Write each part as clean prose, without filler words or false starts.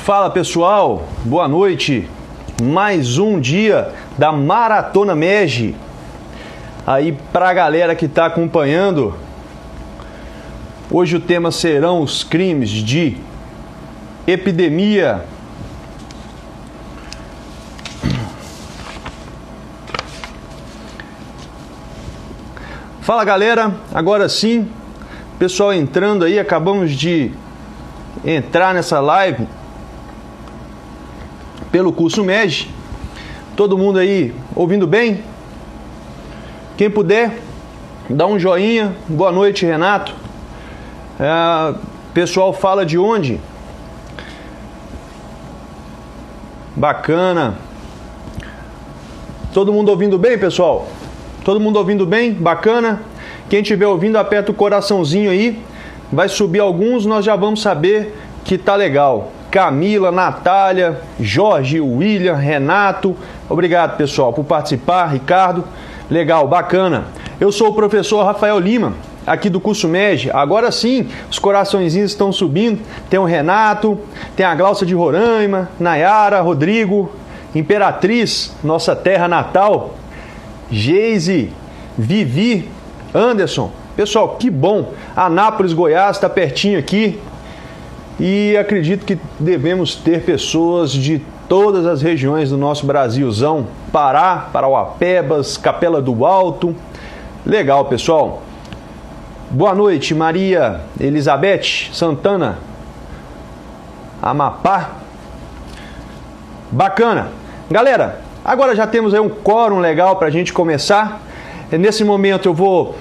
Fala pessoal, boa noite. Mais um dia da Maratona MEG. Aí pra galera que tá acompanhando, hoje o tema serão os crimes de epidemia. Fala galera, agora sim, pessoal entrando aí, acabamos de entrar nessa live pelo curso MEG. Todo mundo aí ouvindo bem? Quem puder, dá um joinha. Boa noite, Renato. Pessoal fala de onde? Bacana. Todo mundo ouvindo bem, pessoal? Todo mundo ouvindo bem? Bacana. Quem estiver ouvindo, aperta o coraçãozinho aí. Vai subir alguns, nós já vamos saber que tá legal. Camila, Natália, Jorge, William, Renato. Obrigado, pessoal, por participar. Ricardo, legal, bacana. Eu sou o professor Rafael Lima, aqui do curso MEG. Agora sim, os coraçõezinhos estão subindo. Tem o Renato, tem a Glaucia de Roraima, Nayara, Rodrigo, Imperatriz, nossa terra natal, Geise, Vivi, Anderson. Pessoal, que bom. Anápolis, Goiás, está pertinho aqui. E acredito que devemos ter pessoas de todas as regiões do nosso Brasilzão. Pará, Parauapebas, Capela do Alto. Legal, pessoal. Boa noite, Maria Elizabeth Santana, Amapá. Bacana. Galera, agora já temos aí um quórum legal para a gente começar. Nesse momento eu vou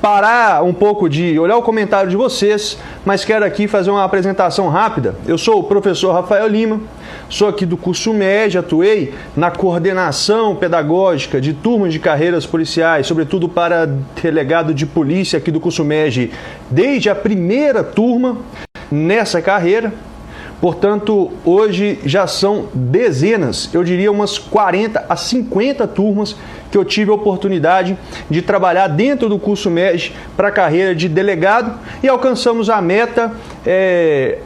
parar um pouco de olhar o comentário de vocês, mas quero aqui fazer uma apresentação rápida. Eu sou o professor Rafael Lima, sou aqui do curso MEG, atuei na coordenação pedagógica de turmas de carreiras policiais, sobretudo para delegado de polícia aqui do curso MEG, desde a primeira turma nessa carreira. Portanto, hoje já são dezenas, eu diria umas 40 a 50 turmas que eu tive a oportunidade de trabalhar dentro do curso MEG para a carreira de delegado e alcançamos a meta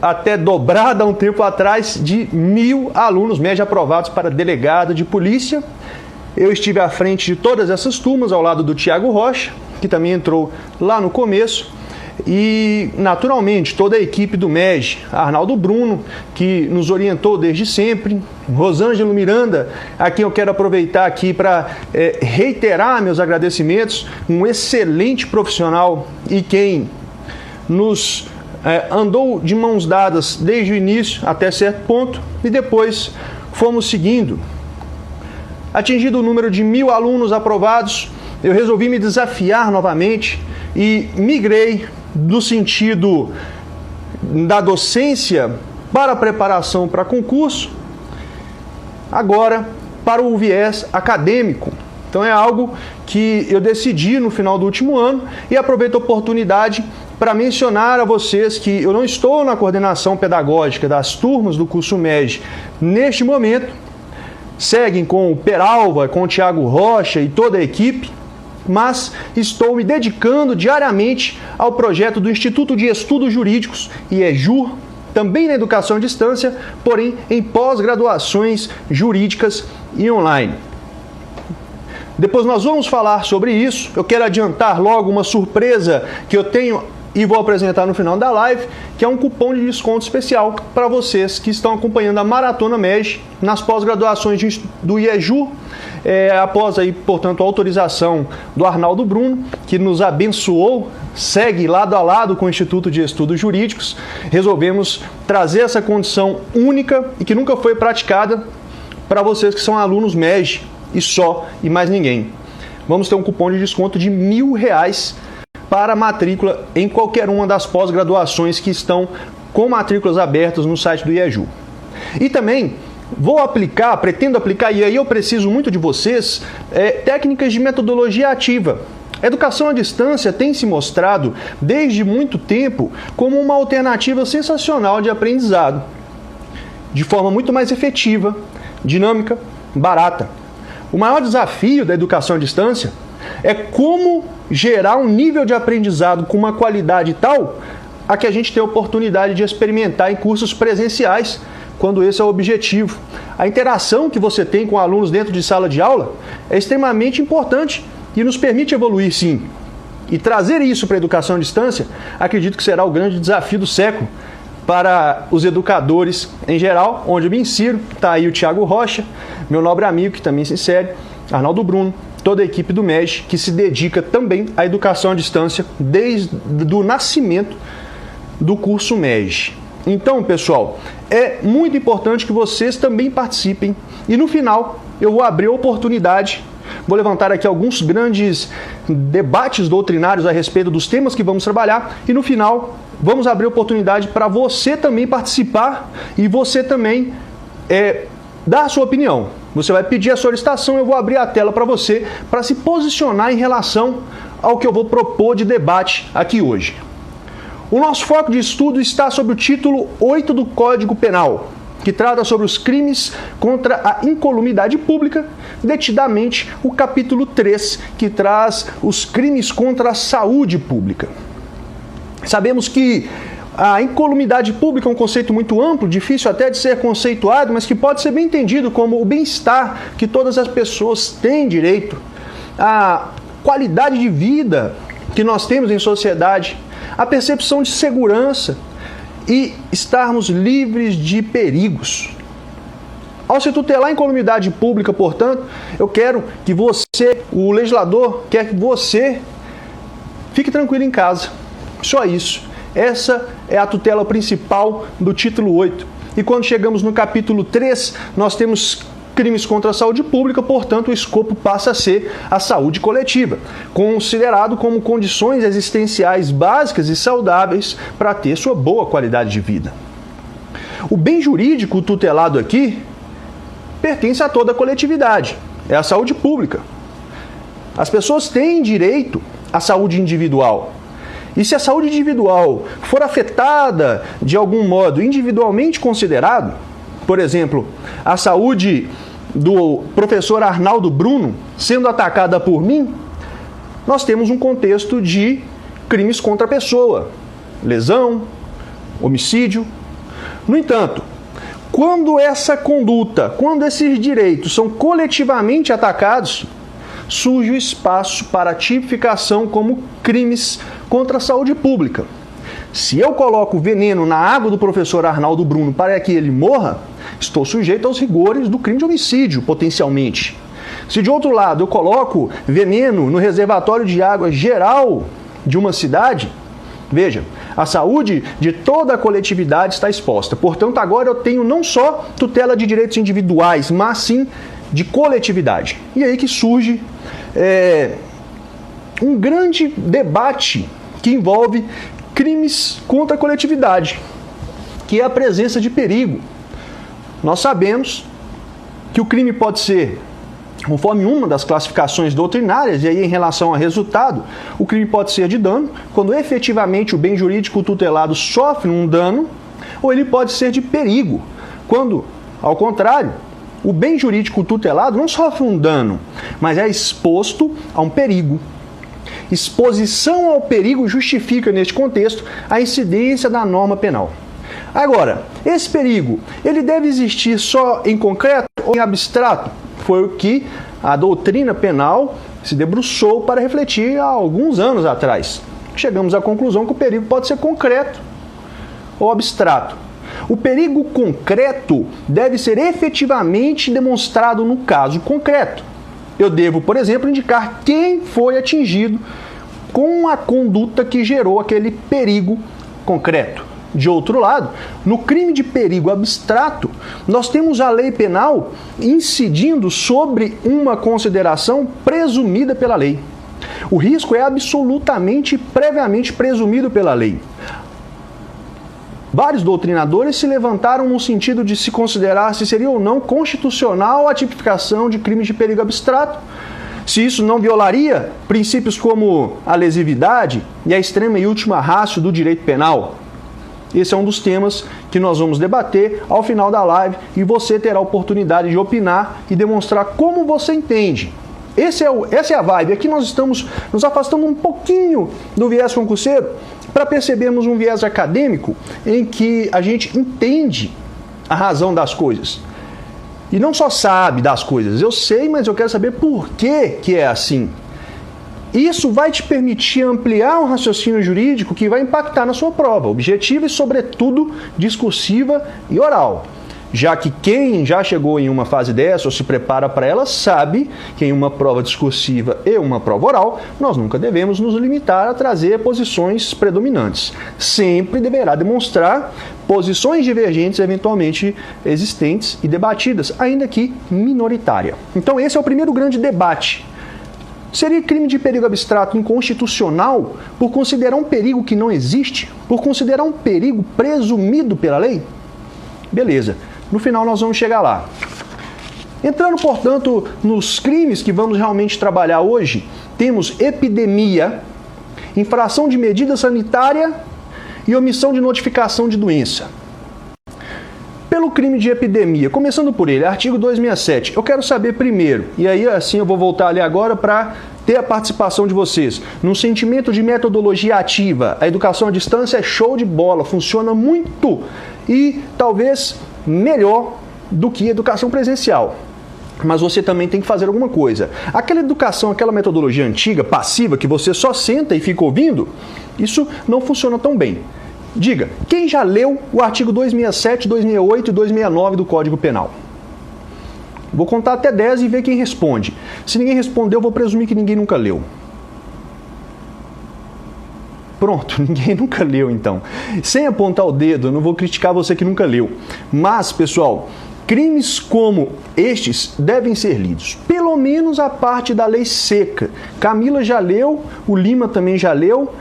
até dobrada há um tempo atrás de 1.000 alunos MEG aprovados para delegado de polícia. Eu estive à frente de todas essas turmas ao lado do Tiago Rocha, que também entrou lá no começo. E, naturalmente, toda a equipe do MEG, Arnaldo Bruno, que nos orientou desde sempre, Rosângelo Miranda, a quem eu quero aproveitar aqui para reiterar meus agradecimentos, um excelente profissional e quem nos andou de mãos dadas desde o início até certo ponto e depois fomos seguindo. Atingido o número de 1.000 alunos aprovados, eu resolvi me desafiar novamente e migrei do sentido da docência para a preparação para concurso, agora para o viés acadêmico. Então é algo que eu decidi no final do último ano e aproveito a oportunidade para mencionar a vocês que eu não estou na coordenação pedagógica das turmas do curso MEG neste momento. Seguem com o Peralva, com o Tiago Rocha e toda a equipe, mas estou me dedicando diariamente ao projeto do Instituto de Estudos Jurídicos, IEJUR, também na educação à distância, porém em pós-graduações jurídicas e online. Depois nós vamos falar sobre isso. Eu quero adiantar logo uma surpresa que eu tenho e vou apresentar no final da live, que é um cupom de desconto especial para vocês que estão acompanhando a Maratona MEG nas pós-graduações do IEJUR, após aí, portanto, a autorização do Arnaldo Bruno, que nos abençoou, segue lado a lado com o Instituto de Estudos Jurídicos, resolvemos trazer essa condição única e que nunca foi praticada para vocês que são alunos MEG e só, e mais ninguém. Vamos ter um cupom de desconto de R$1.000 para matrícula em qualquer uma das pós-graduações que estão com matrículas abertas no site do IEJUR. E também pretendo aplicar, e aí eu preciso muito de vocês, técnicas de metodologia ativa. A educação à distância tem se mostrado, desde muito tempo, como uma alternativa sensacional de aprendizado, de forma muito mais efetiva, dinâmica, barata. O maior desafio da educação à distância é como gerar um nível de aprendizado com uma qualidade tal a que a gente tem a oportunidade de experimentar em cursos presenciais, quando esse é o objetivo. A interação que você tem com alunos dentro de sala de aula é extremamente importante e nos permite evoluir, sim. E trazer isso para a educação à distância, acredito que será o grande desafio do século para os educadores em geral, onde eu me insiro. Está aí o Thiago Rocha, meu nobre amigo, que também se insere, Arnaldo Bruno, toda a equipe do MEG, que se dedica também à educação à distância desde o nascimento do curso MEG. Então, pessoal, é muito importante que vocês também participem. E no final, eu vou abrir a oportunidade, vou levantar aqui alguns grandes debates doutrinários a respeito dos temas que vamos trabalhar. E no final, vamos abrir a oportunidade para você também participar e você também dar a sua opinião. Você vai pedir a solicitação, eu vou abrir a tela para você, para se posicionar em relação ao que eu vou propor de debate aqui hoje. O nosso foco de estudo está sobre o título 8 do Código Penal, que trata sobre os crimes contra a incolumidade pública, detidamente o capítulo 3, que traz os crimes contra a saúde pública. Sabemos que a incolumidade pública é um conceito muito amplo, difícil até de ser conceituado, mas que pode ser bem entendido como o bem-estar que todas as pessoas têm direito, a qualidade de vida que nós temos em sociedade, a percepção de segurança e estarmos livres de perigos. Ao se tutelar a incolumidade pública, portanto, eu quero que você, o legislador, quer que você fique tranquilo em casa. Só isso. Essa é a tutela principal do título 8. E quando chegamos no capítulo 3, nós temos crimes contra a saúde pública, portanto, o escopo passa a ser a saúde coletiva, considerado como condições existenciais básicas e saudáveis para ter sua boa qualidade de vida. O bem jurídico tutelado aqui pertence a toda a coletividade, é a saúde pública. As pessoas têm direito à saúde individual. E se a saúde individual for afetada de algum modo individualmente considerado, por exemplo, a saúde do professor Arnaldo Bruno sendo atacada por mim, nós temos um contexto de crimes contra a pessoa, lesão, homicídio. No entanto, quando essa conduta, quando esses direitos são coletivamente atacados, surge o espaço para a tipificação como crimes contra a saúde pública. Se eu coloco veneno na água do professor Arnaldo Bruno para que ele morra, estou sujeito aos rigores do crime de homicídio, potencialmente. Se de outro lado eu coloco veneno no reservatório de água geral de uma cidade, veja, a saúde de toda a coletividade está exposta. Portanto, agora eu tenho não só tutela de direitos individuais, mas sim de coletividade. E aí que surge um grande debate que envolve crimes contra a coletividade, que é a presença de perigo. Nós sabemos que o crime pode ser, conforme uma das classificações doutrinárias, e aí em relação ao resultado, o crime pode ser de dano, quando efetivamente o bem jurídico tutelado sofre um dano, ou ele pode ser de perigo, quando, ao contrário, o bem jurídico tutelado não sofre um dano, mas é exposto a um perigo. Exposição ao perigo justifica, neste contexto, a incidência da norma penal. Agora, esse perigo, ele deve existir só em concreto ou em abstrato? Foi o que a doutrina penal se debruçou para refletir há alguns anos atrás. Chegamos à conclusão que o perigo pode ser concreto ou abstrato. O perigo concreto deve ser efetivamente demonstrado no caso concreto. Eu devo, por exemplo, indicar quem foi atingido com a conduta que gerou aquele perigo concreto. De outro lado, no crime de perigo abstrato, nós temos a lei penal incidindo sobre uma consideração presumida pela lei. O risco é absolutamente previamente presumido pela lei. Vários doutrinadores se levantaram no sentido de se considerar se seria ou não constitucional a tipificação de crimes de perigo abstrato, se isso não violaria princípios como a lesividade e a extrema e última ratio do direito penal. Esse é um dos temas que nós vamos debater ao final da live e você terá a oportunidade de opinar e demonstrar como você entende. Essa é a vibe. Aqui nós estamos nos afastando um pouquinho do viés concurseiro para percebermos um viés acadêmico em que a gente entende a razão das coisas. E não só sabe das coisas, eu sei, mas eu quero saber por que é assim. Isso vai te permitir ampliar um raciocínio jurídico que vai impactar na sua prova, objetiva e, sobretudo, discursiva e oral. Já que quem já chegou em uma fase dessa ou se prepara para ela sabe que em uma prova discursiva e uma prova oral, nós nunca devemos nos limitar a trazer posições predominantes. Sempre deverá demonstrar posições divergentes eventualmente existentes e debatidas, ainda que minoritária. Então esse é o primeiro grande debate. Seria crime de perigo abstrato inconstitucional por considerar um perigo que não existe? Por considerar um perigo presumido pela lei? Beleza. No final nós vamos chegar lá. Entrando, portanto, nos crimes que vamos realmente trabalhar hoje, temos epidemia, infração de medida sanitária e omissão de notificação de doença. Pelo crime de epidemia, começando por ele, artigo 267, eu quero saber primeiro, e aí assim eu vou voltar ali agora para ter a participação de vocês. Num sentimento de metodologia ativa, a educação à distância é show de bola, funciona muito e talvez melhor do que a educação presencial. Mas você também tem que fazer alguma coisa. Aquela educação, aquela metodologia antiga, passiva, que você só senta e fica ouvindo, isso não funciona tão bem. Diga, quem já leu o artigo 267, 268 e 269 do Código Penal? Vou contar até 10 e ver quem responde. Se ninguém respondeu, eu vou presumir que ninguém nunca leu. Pronto, ninguém nunca leu então. Sem apontar o dedo, eu não vou criticar você que nunca leu. Mas, pessoal, crimes como estes devem ser lidos. Pelo menos a parte da lei seca. Camila já leu, o Lima também já leu,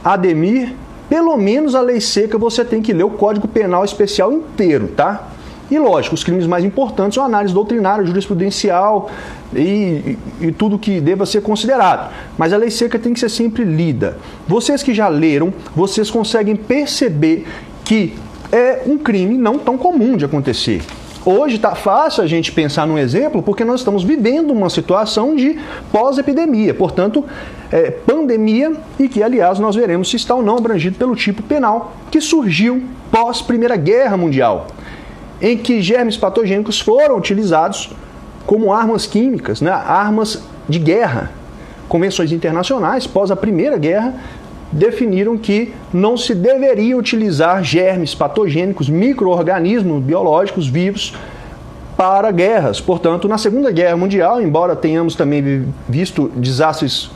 Ademir. Pelo menos a lei seca você tem que ler o Código Penal Especial inteiro, tá? E lógico, os crimes mais importantes são a análise doutrinária, jurisprudencial e tudo que deva ser considerado. Mas a lei seca tem que ser sempre lida. Vocês que já leram, vocês conseguem perceber que é um crime não tão comum de acontecer. Hoje está fácil a gente pensar num exemplo porque nós estamos vivendo uma situação de pós-epidemia, portanto, pandemia, e que, aliás, nós veremos se está ou não abrangido pelo tipo penal que surgiu pós-Primeira Guerra Mundial, em que germes patogênicos foram utilizados como armas químicas, né? Armas de guerra. Convenções internacionais, pós a Primeira Guerra, definiram que não se deveria utilizar germes patogênicos, micro-organismos biológicos vivos para guerras. Portanto, na Segunda Guerra Mundial, embora tenhamos também visto desastres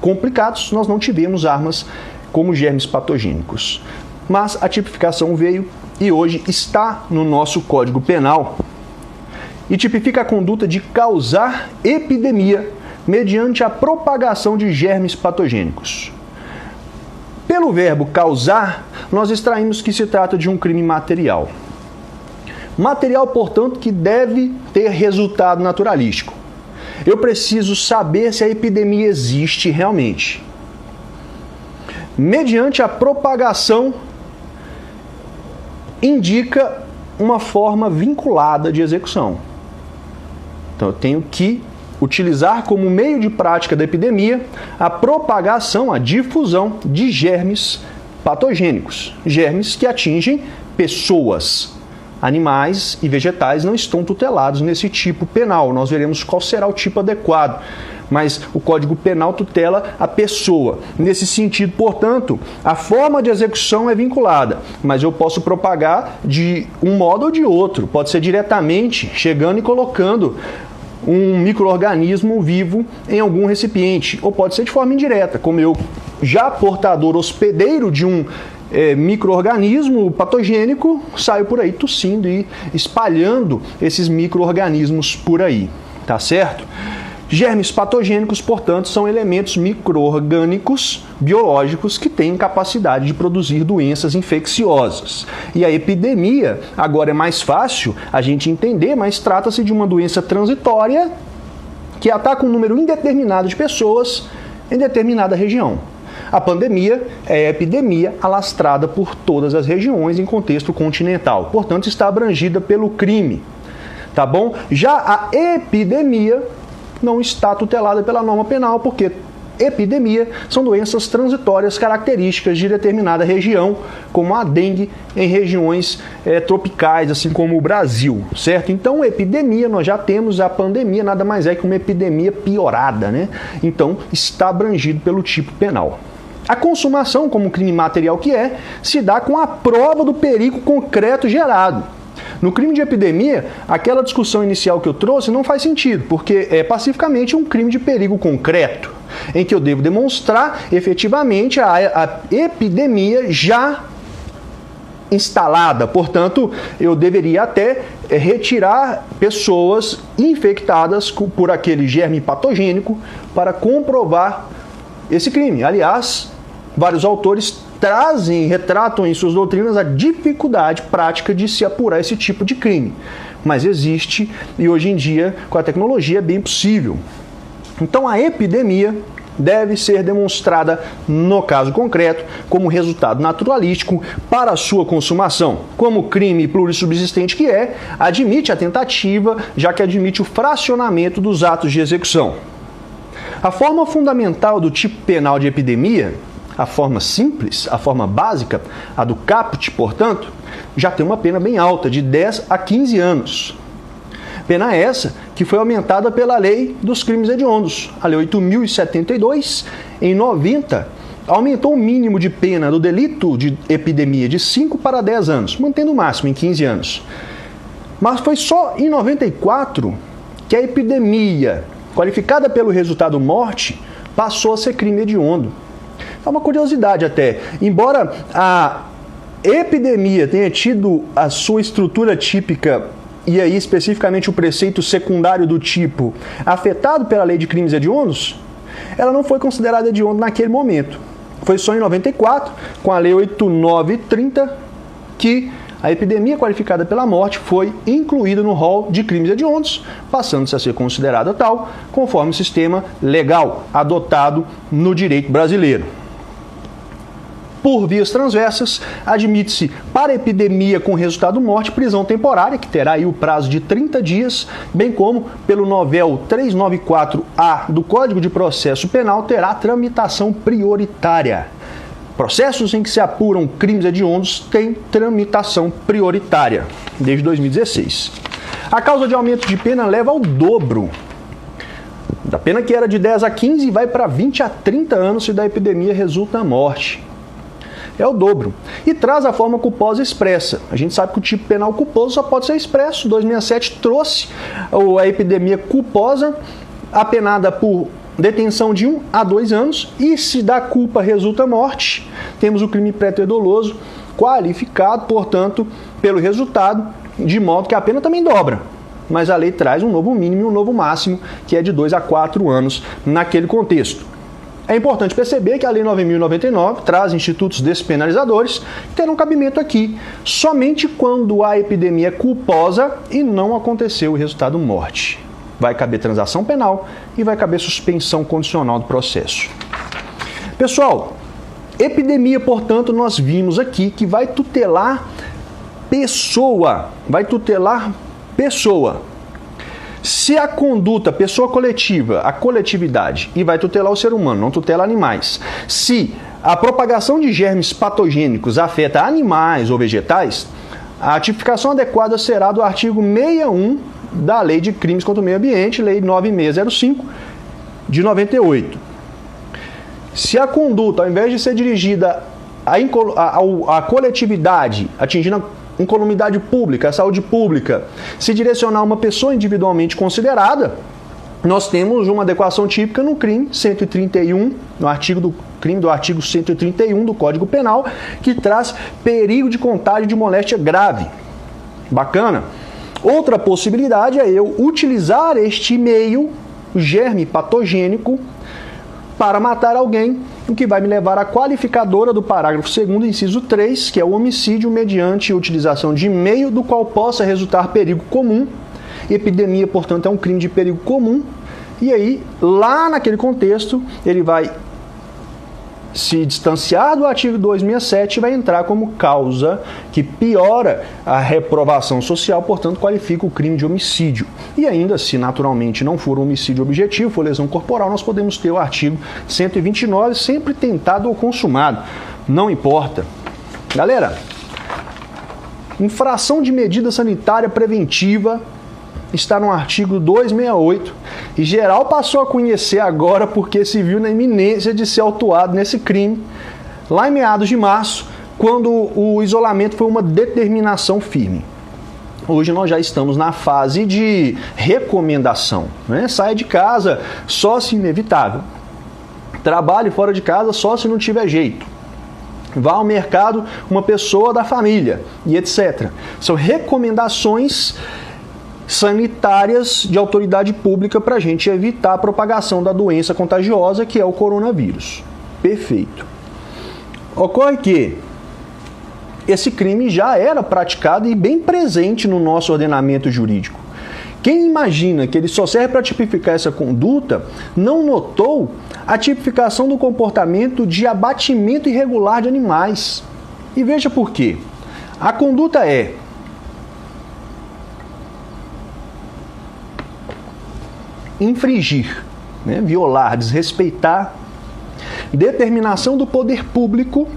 complicados, nós não tivemos armas como germes patogênicos. Mas a tipificação veio e hoje está no nosso Código Penal e tipifica a conduta de causar epidemia mediante a propagação de germes patogênicos. Pelo verbo causar, nós extraímos que se trata de um crime material. Material, portanto, que deve ter resultado naturalístico. Eu preciso saber se a epidemia existe realmente. Mediante a propagação, indica uma forma vinculada de execução. Então, eu tenho que utilizar como meio de prática da epidemia a propagação, a difusão de germes patogênicos. Germes que atingem pessoas. Animais e vegetais não estão tutelados nesse tipo penal. Nós veremos qual será o tipo adequado. Mas o Código Penal tutela a pessoa. Nesse sentido, portanto, a forma de execução é vinculada, mas eu posso propagar de um modo ou de outro. Pode ser diretamente, chegando e colocando um micro-organismo vivo em algum recipiente, ou pode ser de forma indireta, como eu, já portador hospedeiro de um micro-organismo patogênico, saio por aí tossindo e espalhando esses micro-organismos por aí, tá certo? Germes patogênicos, portanto, são elementos micro-orgânicos biológicos que têm capacidade de produzir doenças infecciosas. E a epidemia, agora é mais fácil a gente entender, mas trata-se de uma doença transitória que ataca um número indeterminado de pessoas em determinada região. A pandemia é a epidemia alastrada por todas as regiões em contexto continental, portanto, está abrangida pelo crime. Tá bom? Já a epidemia não está tutelada pela norma penal, porque epidemia são doenças transitórias características de determinada região, como a dengue em regiões tropicais, assim como o Brasil, certo? Então, epidemia, nós já temos a pandemia, nada mais é que uma epidemia piorada, né? Então, está abrangido pelo tipo penal. A consumação, como crime material que é, se dá com a prova do perigo concreto gerado. No crime de epidemia, aquela discussão inicial que eu trouxe não faz sentido, porque é pacificamente um crime de perigo concreto, em que eu devo demonstrar efetivamente a epidemia já instalada. Portanto, eu deveria até retirar pessoas infectadas por aquele germe patogênico para comprovar esse crime. Aliás, vários autores retratam em suas doutrinas a dificuldade prática de se apurar esse tipo de crime. Mas existe, e hoje em dia, com a tecnologia, é bem possível. Então, a epidemia deve ser demonstrada, no caso concreto, como resultado naturalístico para a sua consumação. Como crime plurissubsistente que é, admite a tentativa, já que admite o fracionamento dos atos de execução. A forma fundamental do tipo penal de epidemia, a forma simples, a forma básica, a do caput, portanto, já tem uma pena bem alta, de 10 a 15 anos. Pena essa que foi aumentada pela Lei dos Crimes Hediondos. A Lei 8.072, em 90, aumentou o mínimo de pena do delito de epidemia de 5 para 10 anos, mantendo o máximo em 15 anos. Mas foi só em 94 que a epidemia, qualificada pelo resultado morte, passou a ser crime hediondo. É uma curiosidade até. Embora a epidemia tenha tido a sua estrutura típica, e aí especificamente o preceito secundário do tipo, afetado pela lei de crimes hediondos, ela não foi considerada hedionda naquele momento. Foi só em 94, com a lei 8.930, que a epidemia qualificada pela morte foi incluída no rol de crimes hediondos, passando-se a ser considerada tal, conforme o sistema legal adotado no direito brasileiro. Por vias transversas, admite-se para epidemia com resultado morte prisão temporária, que terá aí o prazo de 30 dias, bem como pelo novel 394-A do Código de Processo Penal terá tramitação prioritária. Processos em que se apuram crimes hediondos têm tramitação prioritária, desde 2016. A causa de aumento de pena leva ao dobro da pena que era de 10 a 15 e vai para 20 a 30 anos se da epidemia resulta a morte. É o dobro. E traz a forma culposa expressa. A gente sabe que o tipo penal culposo só pode ser expresso. 2067 trouxe a epidemia culposa, apenada por detenção de 1 a 2 anos, e se da culpa resulta morte, temos o crime preto e doloso qualificado, portanto, pelo resultado, de modo que a pena também dobra. Mas a lei traz um novo mínimo e um novo máximo, que é de 2 a 4 anos naquele contexto. É importante perceber que a Lei 9.099 traz institutos despenalizadores que terão cabimento aqui somente quando a epidemia é culposa e não aconteceu o resultado morte. Vai caber transação penal e vai caber suspensão condicional do processo. Pessoal, epidemia, portanto, nós vimos aqui que vai tutelar pessoa. Vai tutelar pessoa. Se a conduta, pessoa coletiva, a coletividade, e vai tutelar o ser humano, não tutela animais. Se a propagação de germes patogênicos afeta animais ou vegetais, a tipificação adequada será do artigo 61 da Lei de Crimes contra o Meio Ambiente, Lei 9605, de 98. Se a conduta, ao invés de ser dirigida à coletividade, atingindo a incolumidade pública, a saúde pública, se direcionar a uma pessoa individualmente considerada, nós temos uma adequação típica no crime 131, no artigo do crime do artigo 131 do Código Penal, que traz perigo de contágio de moléstia grave. Bacana? Outra possibilidade é eu utilizar este meio, o germe patogênico, para matar alguém, o que vai me levar à qualificadora do parágrafo 2º, inciso 3, que é o homicídio mediante utilização de meio do qual possa resultar perigo comum. Epidemia, portanto, é um crime de perigo comum. E aí, lá naquele contexto, ele vai se distanciar do artigo 267 vai entrar como causa que piora a reprovação social, portanto qualifica o crime de homicídio. E ainda, se naturalmente não for um homicídio objetivo, for lesão corporal, nós podemos ter o artigo 129, sempre tentado ou consumado. Não importa. Galera, infração de medida sanitária preventiva está no artigo 268 e geral passou a conhecer agora porque se viu na iminência de ser autuado nesse crime lá em meados de março, quando o isolamento foi uma determinação firme. Hoje nós já estamos na fase de recomendação, né? Saia de casa só se inevitável. Trabalhe fora de casa só se não tiver jeito. Vá ao mercado uma pessoa da família e etc. São recomendações sanitárias de autoridade pública para a gente evitar a propagação da doença contagiosa que é o coronavírus. Perfeito. Ocorre que esse crime já era praticado e bem presente no nosso ordenamento jurídico. Quem imagina que ele só serve para tipificar essa conduta não notou a tipificação do comportamento de abatimento irregular de animais. E veja por quê. A conduta é infringir, né, violar, desrespeitar determinação do poder público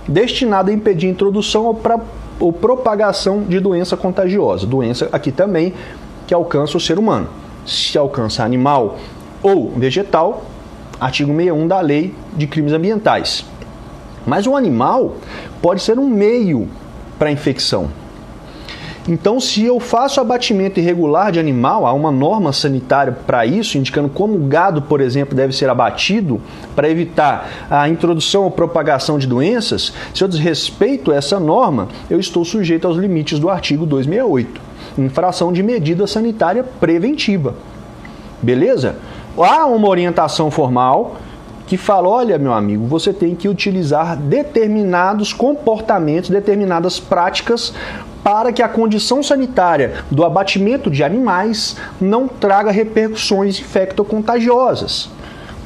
destinada a impedir a introdução ou propagação de doença contagiosa. Doença aqui também que alcança o ser humano. Se alcança animal ou vegetal, artigo 61 da Lei de Crimes Ambientais. Mas o animal pode ser um meio para a infecção. Então, se eu faço abatimento irregular de animal, há uma norma sanitária para isso, indicando como o gado, por exemplo, deve ser abatido para evitar a introdução ou propagação de doenças. Se eu desrespeito essa norma, eu estou sujeito aos limites do artigo 268, infração de medida sanitária preventiva. Beleza? Há uma orientação formal que fala, olha, meu amigo, você tem que utilizar determinados comportamentos, determinadas práticas para que a condição sanitária do abatimento de animais não traga repercussões infectocontagiosas.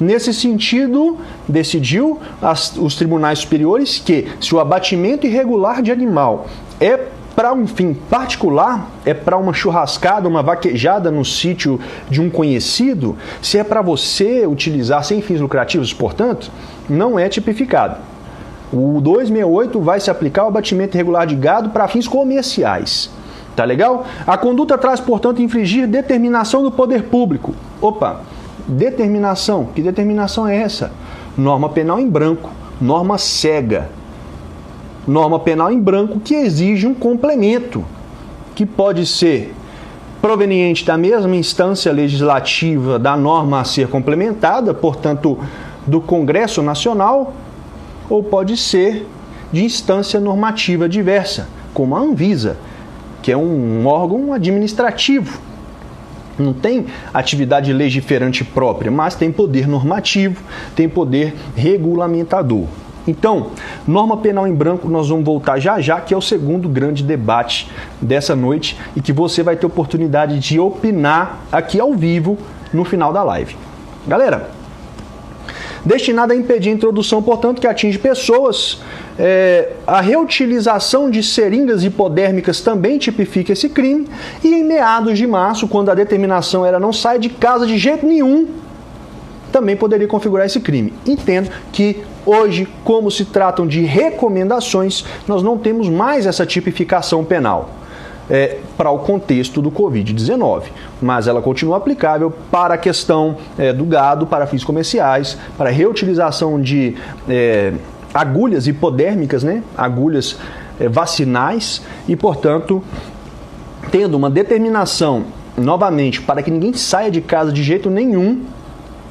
Nesse sentido, decidiu os tribunais superiores que, se o abatimento irregular de animal é para um fim particular, é para uma churrascada, uma vaquejada no sítio de um conhecido, se é para você utilizar sem fins lucrativos, portanto, não é tipificado. O 268 vai se aplicar ao abatimento irregular de gado para fins comerciais. Tá legal? A conduta traz, portanto, infringir determinação do poder público. Opa, determinação. Que determinação é essa? Norma penal em branco, norma cega. Norma penal em branco que exige um complemento, que pode ser proveniente da mesma instância legislativa da norma a ser complementada, portanto, do Congresso Nacional, ou pode ser de instância normativa diversa, como a Anvisa, que é um órgão administrativo. Não tem atividade legiferante própria, mas tem poder normativo, tem poder regulamentador. Então, norma penal em branco, nós vamos voltar já já, que é o segundo grande debate dessa noite e que você vai ter oportunidade de opinar aqui ao vivo no final da live. Galera, destinada a impedir a introdução, portanto, que atinge pessoas. A reutilização de seringas hipodérmicas também tipifica esse crime. E em meados de março, quando a determinação era não sair de casa de jeito nenhum, também poderia configurar esse crime. Entendo que hoje, como se tratam de recomendações, nós não temos mais essa tipificação penal para o contexto do Covid-19, mas ela continua aplicável para a questão do gado, para fins comerciais, para a reutilização de agulhas hipodérmicas, né? Agulhas vacinais e, portanto, tendo uma determinação, novamente, para que ninguém saia de casa de jeito nenhum,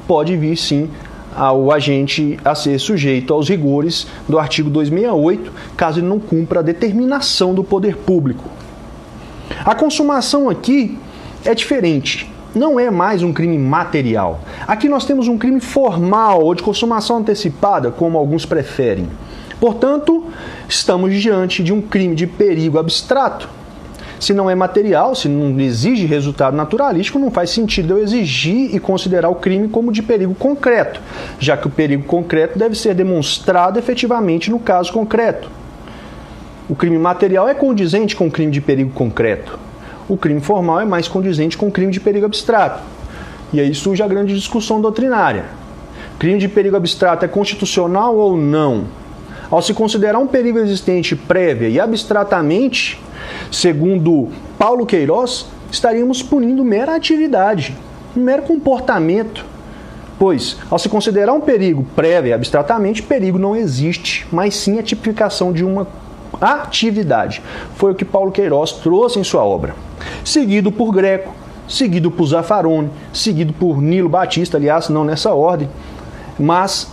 pode vir sim ao agente a ser sujeito aos rigores do artigo 268, caso ele não cumpra a determinação do poder público. A consumação aqui é diferente, não é mais um crime material. Aqui nós temos um crime formal ou de consumação antecipada, como alguns preferem. Portanto, estamos diante de um crime de perigo abstrato. Se não é material, se não exige resultado naturalístico, não faz sentido eu exigir e considerar o crime como de perigo concreto, já que o perigo concreto deve ser demonstrado efetivamente no caso concreto. O crime material é condizente com o crime de perigo concreto. O crime formal é mais condizente com o crime de perigo abstrato. E aí surge a grande discussão doutrinária. Crime de perigo abstrato é constitucional ou não? Ao se considerar um perigo existente prévia e abstratamente, segundo Paulo Queiroz, estaríamos punindo mera atividade, mero comportamento. Pois, ao se considerar um perigo prévia e abstratamente, perigo não existe, mas sim a tipificação de uma atividade. Foi o que Paulo Queiroz trouxe em sua obra. Seguido por Greco, seguido por Zaffaroni, seguido por Nilo Batista, aliás, não nessa ordem, mas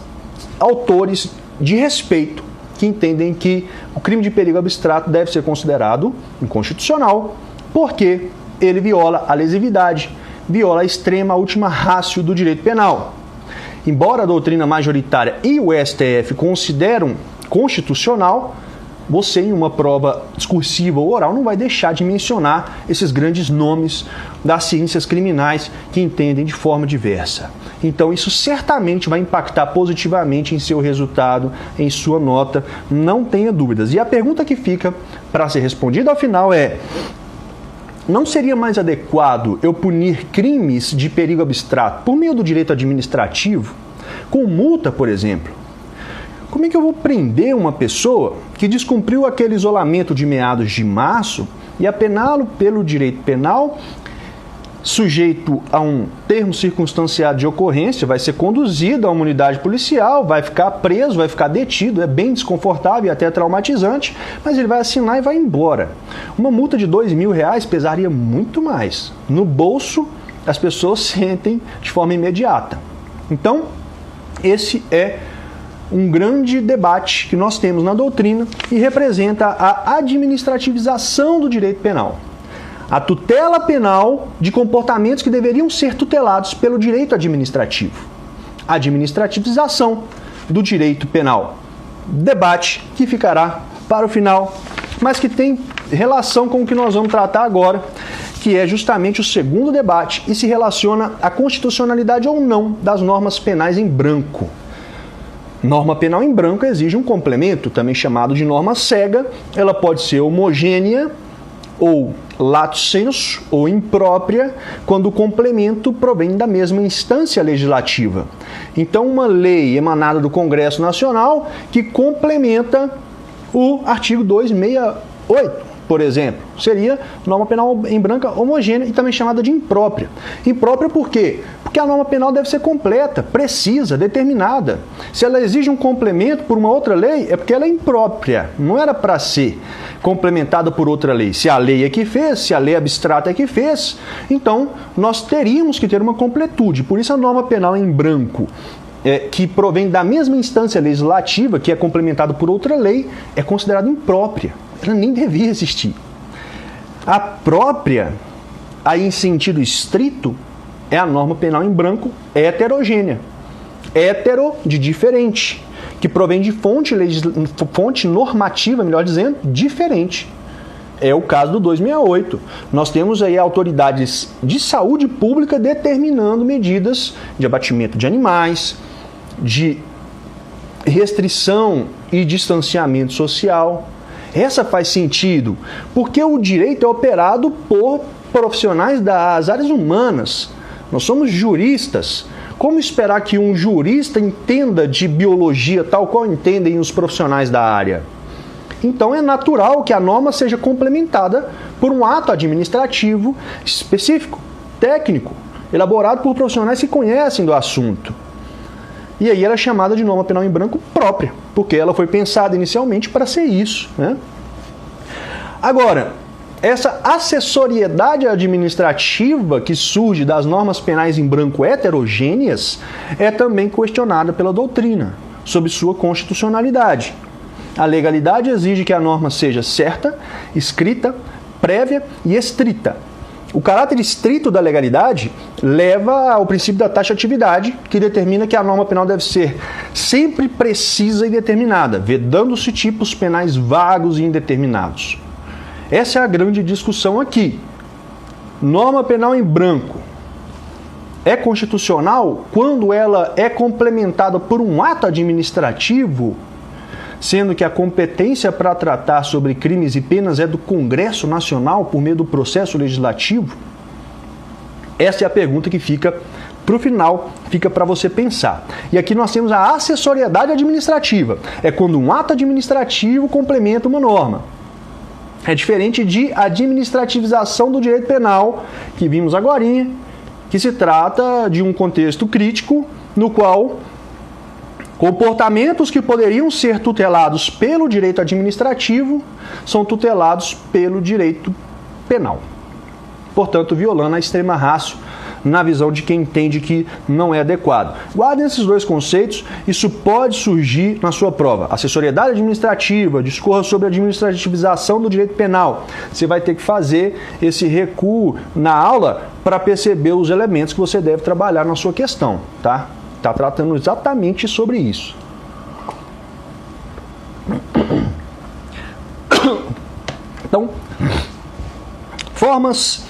autores de respeito que entendem que o crime de perigo abstrato deve ser considerado inconstitucional, porque ele viola a lesividade, viola a extrema última ratio do direito penal. Embora a doutrina majoritária e o STF consideram constitucional, você, em uma prova discursiva ou oral, não vai deixar de mencionar esses grandes nomes das ciências criminais que entendem de forma diversa. Então, isso certamente vai impactar positivamente em seu resultado, em sua nota, não tenha dúvidas. E a pergunta que fica para ser respondida ao final é: não seria mais adequado eu punir crimes de perigo abstrato por meio do direito administrativo, com multa, por exemplo? Como é que eu vou prender uma pessoa que descumpriu aquele isolamento de meados de março e apená-lo pelo direito penal, sujeito a um termo circunstanciado de ocorrência, vai ser conduzido a uma unidade policial, vai ficar preso, vai ficar detido, é bem desconfortável e até traumatizante, mas ele vai assinar e vai embora. Uma multa de R$2.000 pesaria muito mais. No bolso, as pessoas sentem de forma imediata. Então, esse é um grande debate que nós temos na doutrina e representa a administrativização do direito penal. A tutela penal de comportamentos que deveriam ser tutelados pelo direito administrativo. A administrativização do direito penal. Debate que ficará para o final, mas que tem relação com o que nós vamos tratar agora, que é justamente o segundo debate e se relaciona à constitucionalidade ou não das normas penais em branco. Norma penal em branco exige um complemento, também chamado de norma cega. Ela pode ser homogênea ou lato sensu ou imprópria, quando o complemento provém da mesma instância legislativa. Então, uma lei emanada do Congresso Nacional que complementa o artigo 268, por exemplo, seria norma penal em branca homogênea e também chamada de imprópria. Imprópria por quê? Porque a norma penal deve ser completa, precisa, determinada. Se ela exige um complemento por uma outra lei, é porque ela é imprópria, não era para ser complementada por outra lei. Se a lei é que fez, se a lei abstrata é que fez, então nós teríamos que ter uma completude. Por isso a norma penal em branco, que provém da mesma instância legislativa, que é complementada por outra lei, é considerada imprópria. Ela nem devia existir. A própria, aí em sentido estrito, é a norma penal em branco heterogênea. Hétero de diferente, que provém de fonte normativa, melhor dizendo, diferente. É o caso do 268. Nós temos aí autoridades de saúde pública determinando medidas de abatimento de animais, de restrição e distanciamento social. Essa faz sentido, porque o direito é operado por profissionais das áreas humanas. Nós somos juristas. Como esperar que um jurista entenda de biologia tal qual entendem os profissionais da área? Então é natural que a norma seja complementada por um ato administrativo específico, técnico, elaborado por profissionais que conhecem do assunto. E aí ela é chamada de norma penal em branco própria, porque ela foi pensada inicialmente para ser isso, né? Agora, essa acessoriedade administrativa que surge das normas penais em branco heterogêneas é também questionada pela doutrina, sob sua constitucionalidade. A legalidade exige que a norma seja certa, escrita, prévia e estrita. O caráter estrito da legalidade leva ao princípio da taxatividade, que determina que a norma penal deve ser sempre precisa e determinada, vedando-se tipos penais vagos e indeterminados. Essa é a grande discussão aqui. Norma penal em branco é constitucional quando ela é complementada por um ato administrativo, sendo que a competência para tratar sobre crimes e penas é do Congresso Nacional por meio do processo legislativo? Essa é a pergunta que fica para o final, fica para você pensar. E aqui nós temos a acessoriedade administrativa. É quando um ato administrativo complementa uma norma. É diferente de administrativização do direito penal, que vimos agorinha, que se trata de um contexto crítico no qual comportamentos que poderiam ser tutelados pelo direito administrativo são tutelados pelo direito penal. Portanto, violando a extrema ratio na visão de quem entende que não é adequado. Guardem esses dois conceitos, isso pode surgir na sua prova. Acessoriedade administrativa, discorra sobre a administrativização do direito penal. Você vai ter que fazer esse recuo na aula para perceber os elementos que você deve trabalhar na sua questão, tá? Está tratando exatamente sobre isso. Então, formas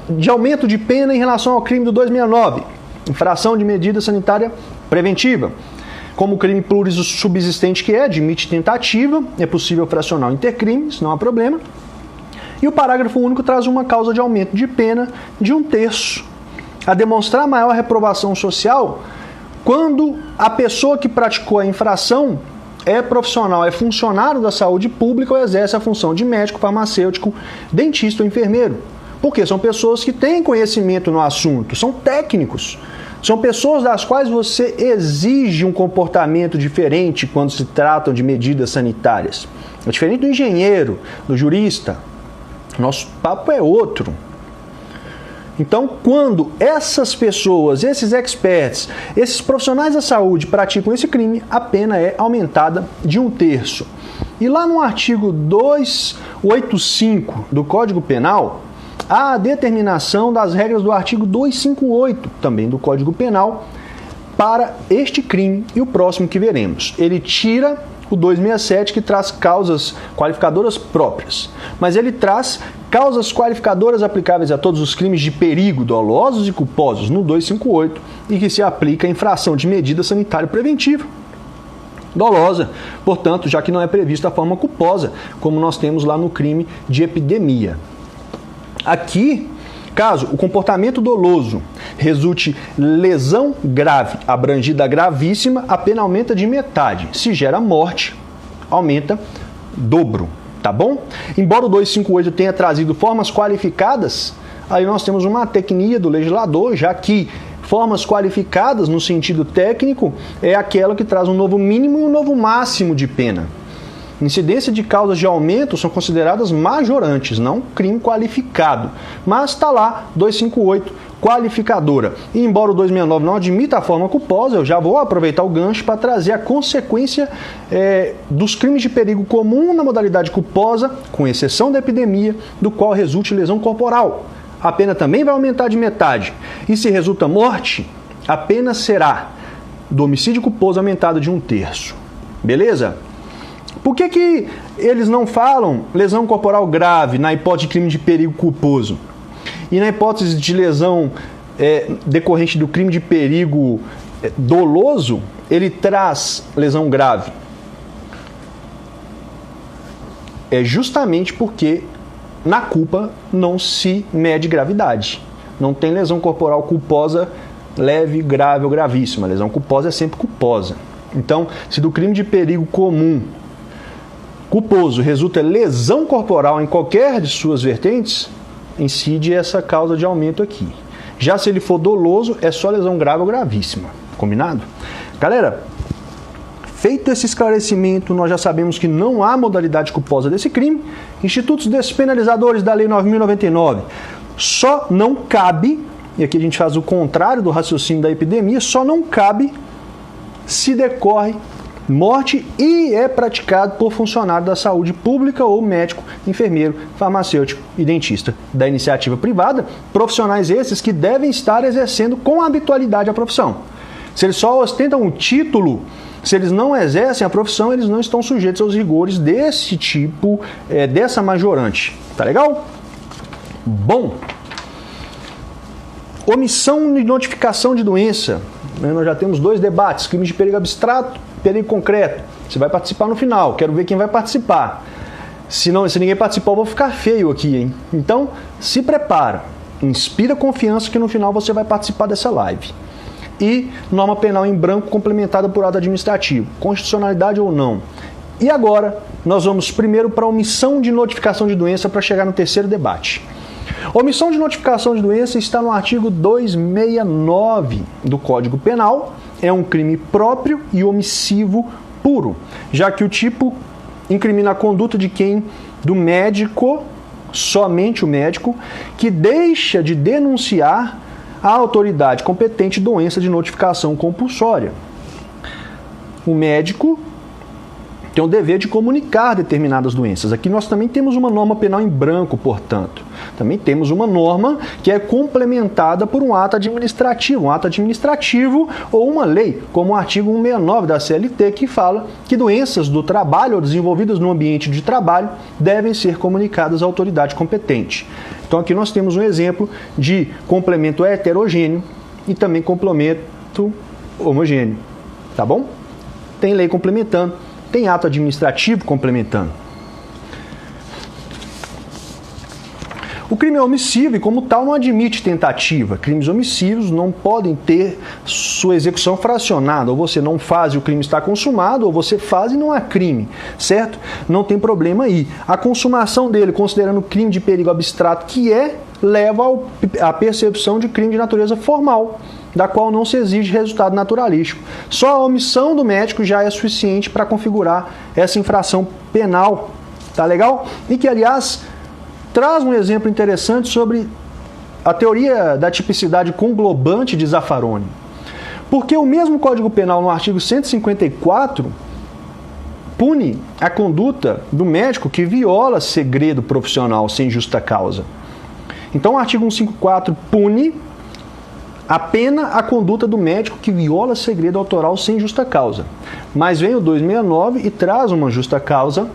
de aumento de pena em relação ao crime do 269, infração de medida sanitária preventiva. Como o crime plurissubsistente que é, admite tentativa, é possível fracionar o intercrimes, não há problema. E o parágrafo único traz uma causa de aumento de pena de 1/3, a demonstrar maior reprovação social quando a pessoa que praticou a infração é profissional, é funcionário da saúde pública ou exerce a função de médico, farmacêutico, dentista ou enfermeiro. Porque são pessoas que têm conhecimento no assunto, são técnicos. São pessoas das quais você exige um comportamento diferente quando se tratam de medidas sanitárias. É diferente do engenheiro, do jurista. Nosso papo é outro. Então, quando essas pessoas, esses experts, esses profissionais da saúde praticam esse crime, a pena é aumentada de 1/3. E lá no artigo 285 do Código Penal, há a determinação das regras do artigo 258, também do Código Penal, para este crime e o próximo que veremos. Ele tira o 267, que traz causas qualificadoras próprias, mas ele traz causas qualificadoras aplicáveis a todos os crimes de perigo, dolosos e culposos no 258 e que se aplica a infração de medida sanitária preventiva dolosa, portanto, já que não é prevista a forma culposa, como nós temos lá no crime de epidemia. Aqui, caso o comportamento doloso resulte lesão grave, abrangida gravíssima, a pena aumenta de metade. Se gera morte, aumenta dobro, tá bom? Embora o 258 tenha trazido formas qualificadas, aí nós temos uma tecnia do legislador, já que formas qualificadas no sentido técnico é aquela que traz um novo mínimo e um novo máximo de pena. Incidência de causas de aumento são consideradas majorantes, não crime qualificado. Mas está lá, 258, qualificadora. E embora o 269 não admita a forma culposa, eu já vou aproveitar o gancho para trazer a consequência dos crimes de perigo comum na modalidade culposa, com exceção da epidemia, do qual resulte lesão corporal. A pena também vai aumentar de metade. E se resulta morte, a pena será do homicídio culposo aumentada de 1/3. Beleza? Por que eles não falam lesão corporal grave na hipótese de crime de perigo culposo? E na hipótese de lesão decorrente do crime de perigo doloso, ele traz lesão grave? É justamente porque na culpa não se mede gravidade. Não tem lesão corporal culposa leve, grave ou gravíssima. A lesão culposa é sempre culposa. Então, se do crime de perigo comum culposo resulta lesão corporal em qualquer de suas vertentes, incide essa causa de aumento aqui. Já se ele for doloso, é só lesão grave ou gravíssima. Combinado? Galera, feito esse esclarecimento, nós já sabemos que não há modalidade culposa desse crime. Institutos despenalizadores da Lei 9.099 só não cabe, e aqui a gente faz o contrário do raciocínio da epidemia, só não cabe se decorre morte e é praticado por funcionário da saúde pública ou médico, enfermeiro, farmacêutico e dentista da iniciativa privada, profissionais esses que devem estar exercendo com habitualidade a profissão. Se eles só ostentam um título Se eles não exercem a profissão, eles não estão sujeitos aos rigores desse tipo, dessa majorante. Tá legal? Bom, omissão de notificação de doença. Nós já temos 2 debates, crime de perigo abstrato, perigo concreto. Você vai participar no final, quero ver quem vai participar. Se ninguém participar, eu vou ficar feio aqui, hein? Então, se prepara, inspira confiança que no final você vai participar dessa live. E norma penal em branco complementada por ato administrativo, constitucionalidade ou não. E agora, nós vamos primeiro para a omissão de notificação de doença para chegar no terceiro debate. Omissão de notificação de doença está no artigo 269 do Código Penal. É um crime próprio e omissivo puro, já que o tipo incrimina a conduta de quem? Do médico, somente o médico, que deixa de denunciar à autoridade competente doença de notificação compulsória. O médico tem o dever de comunicar determinadas doenças. Aqui nós também temos uma norma penal em branco, portanto. Também temos uma norma que é complementada por um ato administrativo ou uma lei, como o artigo 169 da CLT, que fala que doenças do trabalho ou desenvolvidas no ambiente de trabalho devem ser comunicadas à autoridade competente. Então aqui nós temos um exemplo de complemento heterogêneo e também complemento homogêneo. Tá bom? Tem lei complementando. Tem ato administrativo complementando. O crime é omissivo e, como tal, não admite tentativa. Crimes omissivos não podem ter sua execução fracionada. Ou você não faz e o crime está consumado, ou você faz e não há crime, certo? Não tem problema aí. A consumação dele, considerando crime de perigo abstrato que leva à percepção de crime de natureza formal, da qual não se exige resultado naturalístico. Só a omissão do médico já é suficiente para configurar essa infração penal. Tá legal? E que, aliás, traz um exemplo interessante sobre a teoria da tipicidade conglobante de Zaffaroni. Porque o mesmo Código Penal, no artigo 154, pune a conduta do médico que viola segredo profissional sem justa causa. Então, o artigo 154 pune apenas a conduta do médico que viola segredo autoral sem justa causa. Mas vem o 269 e traz uma justa causa,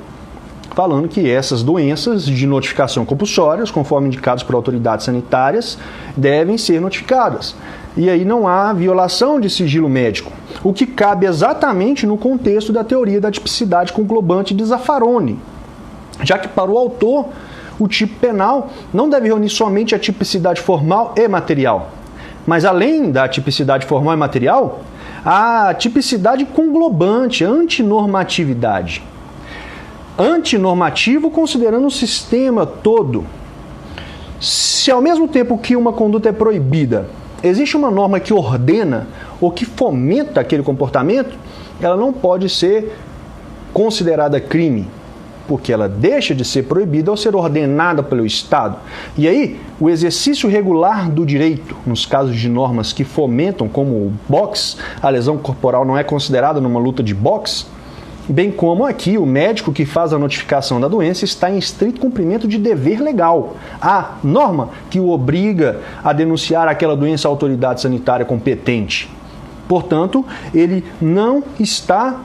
falando que essas doenças de notificação compulsórias, conforme indicados por autoridades sanitárias, devem ser notificadas. E aí não há violação de sigilo médico, o que cabe exatamente no contexto da teoria da tipicidade conglobante de Zaffaroni, já que para o autor, o tipo penal não deve reunir somente a tipicidade formal e material, mas além da tipicidade formal e material, a tipicidade conglobante, antinormatividade. Antinormativo considerando o sistema todo. Se ao mesmo tempo que uma conduta é proibida, existe uma norma que ordena ou que fomenta aquele comportamento, ela não pode ser considerada crime, porque ela deixa de ser proibida ao ser ordenada pelo Estado. E aí, o exercício regular do direito, nos casos de normas que fomentam, como o boxe, a lesão corporal não é considerada numa luta de boxe, bem como aqui o médico que faz a notificação da doença está em estrito cumprimento de dever legal. A norma que o obriga a denunciar aquela doença à autoridade sanitária competente. Portanto, ele não está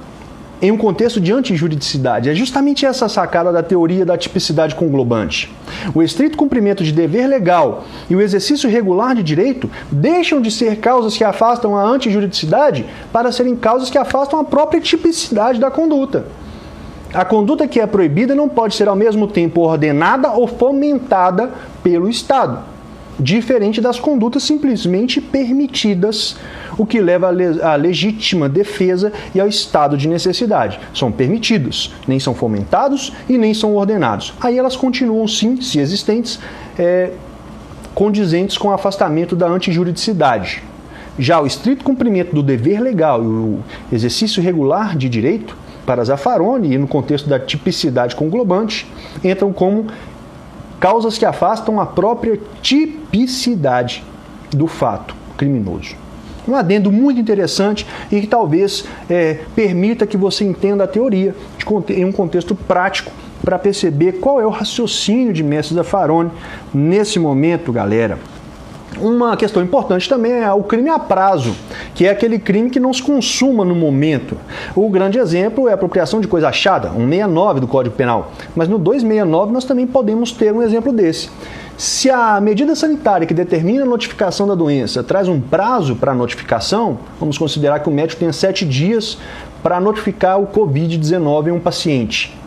em um contexto de antijuridicidade. É justamente essa sacada da teoria da tipicidade conglobante. O estrito cumprimento de dever legal e o exercício regular de direito deixam de ser causas que afastam a antijuridicidade para serem causas que afastam a própria tipicidade da conduta. A conduta que é proibida não pode ser ao mesmo tempo ordenada ou fomentada pelo Estado, diferente das condutas simplesmente permitidas, o que leva à legítima defesa e ao estado de necessidade. São permitidos, nem são fomentados e nem são ordenados. Aí elas continuam, sim, se existentes, condizentes com o afastamento da antijuridicidade. Já o estrito cumprimento do dever legal e o exercício regular de direito, para Zaffaroni e no contexto da tipicidade conglobante, entram como causas que afastam a própria tipicidade do fato criminoso. Um adendo muito interessante e que talvez permita que você entenda a teoria em um contexto prático para perceber qual é o raciocínio de mestre Zaffaroni nesse momento, galera. Uma questão importante também é o crime a prazo, que é aquele crime que não se consuma no momento. O grande exemplo é a apropriação de coisa achada, 169 do Código Penal. Mas no 269 nós também podemos ter um exemplo desse. Se a medida sanitária que determina a notificação da doença traz um prazo para a notificação, vamos considerar que o médico tenha 7 dias para notificar o Covid-19 em um paciente.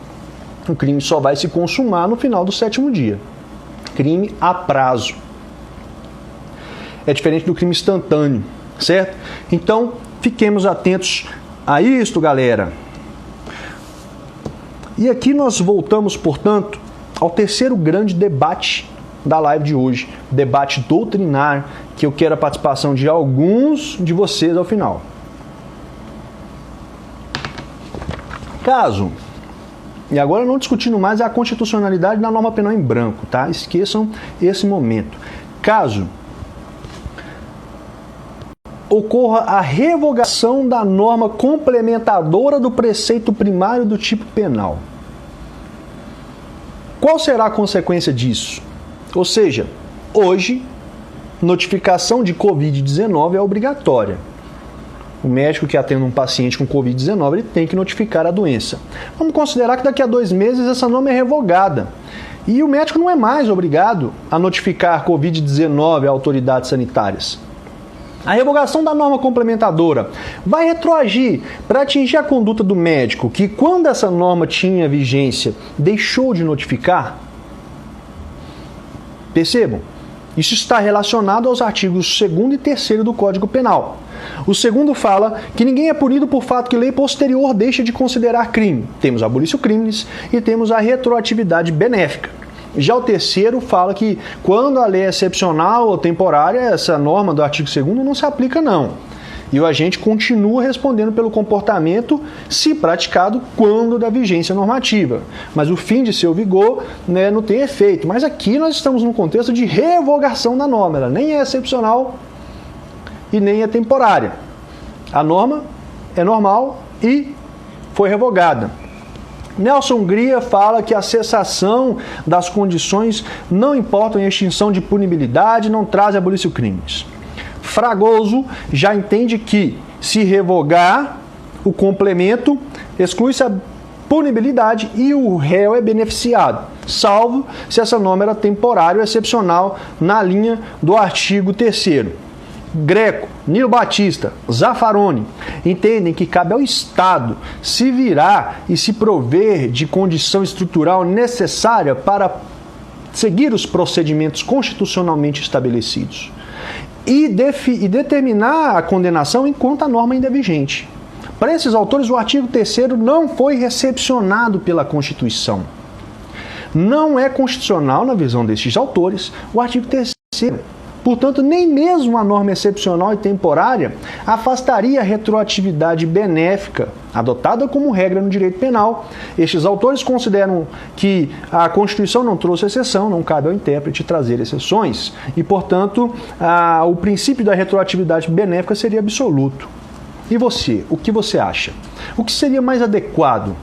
O crime só vai se consumar no final do 7º dia. Crime a prazo. É diferente do crime instantâneo, certo? Então, fiquemos atentos a isto, galera. E aqui nós voltamos, portanto, ao terceiro grande debate da live de hoje, debate doutrinar, que eu quero a participação de alguns de vocês ao final. Caso, e agora não discutindo mais a constitucionalidade da norma penal em branco, tá? Esqueçam esse momento. Caso ocorra a revogação da norma complementadora do preceito primário do tipo penal, qual será a consequência disso? Ou seja, hoje, notificação de Covid-19 é obrigatória. O médico que atende um paciente com Covid-19, ele tem que notificar a doença. Vamos considerar que daqui a 2 meses essa norma é revogada. E o médico não é mais obrigado a notificar Covid-19 a autoridades sanitárias. A revogação da norma complementadora vai retroagir para atingir a conduta do médico que, quando essa norma tinha vigência, deixou de notificar? Percebam, isso está relacionado aos artigos 2º e 3º do Código Penal. O 2º fala que ninguém é punido por fato que lei posterior deixa de considerar crime. Temos a abolício crimes e temos a retroatividade benéfica. Já o 3º fala que quando a lei é excepcional ou temporária, essa norma do artigo 2º não se aplica não. E o agente continua respondendo pelo comportamento se praticado quando da vigência normativa. Mas o fim de seu vigor, né, não tem efeito. Mas aqui nós estamos num contexto de revogação da norma. Ela nem é excepcional e nem é temporária. A norma é normal e foi revogada. Nelson Gria fala que a cessação das condições não importa em extinção de punibilidade, não traz abolício crimes. Fragoso já entende que, se revogar o complemento, exclui-se a punibilidade e o réu é beneficiado, salvo se essa norma era temporária ou excepcional na linha do artigo 3º. Greco, Nilo Batista, Zaffaroni entendem que cabe ao Estado se virar e se prover de condição estrutural necessária para seguir os procedimentos constitucionalmente estabelecidos e determinar a condenação enquanto a norma ainda é vigente. Para esses autores, o artigo 3º não foi recepcionado pela Constituição. Não é constitucional, na visão destes autores, o artigo 3º. Portanto, nem mesmo a norma excepcional e temporária afastaria a retroatividade benéfica, adotada como regra no direito penal. Estes autores consideram que a Constituição não trouxe exceção, não cabe ao intérprete trazer exceções, e, portanto, o princípio da retroatividade benéfica seria absoluto. E você, o que você acha? O que seria mais adequado?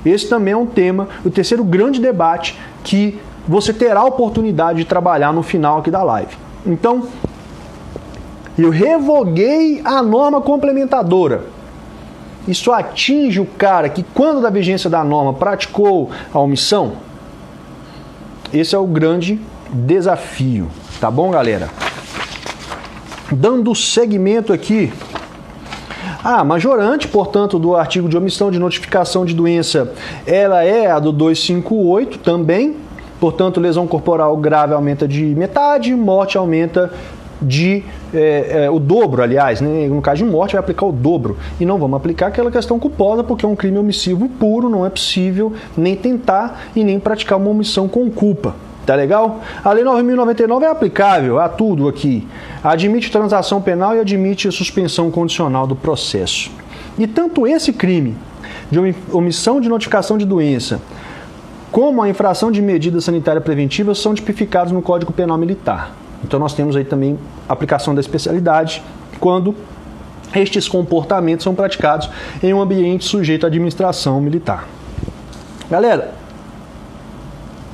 Esse também é um tema, o terceiro grande debate que você terá a oportunidade de trabalhar no final aqui da live. Então, eu revoguei a norma complementadora. Isso atinge o cara que, quando da vigência da norma, praticou a omissão? Esse é o grande desafio. Tá bom, galera? Dando seguimento aqui. A majorante, portanto, do artigo de omissão de notificação de doença, ela é a do 258 também. Portanto, lesão corporal grave aumenta de metade, morte aumenta de o dobro, aliás, né? No caso de morte vai aplicar o dobro. E não vamos aplicar aquela questão culposa, porque é um crime omissivo puro, não é possível nem tentar e nem praticar uma omissão com culpa. Tá legal? A Lei 9.099 é aplicável a tudo aqui. Admite transação penal e admite a suspensão condicional do processo. E tanto esse crime de omissão de notificação de doença como a infração de medida sanitária preventiva são tipificados no Código Penal Militar. Então nós temos aí também a aplicação da especialidade quando estes comportamentos são praticados em um ambiente sujeito à administração militar. Galera,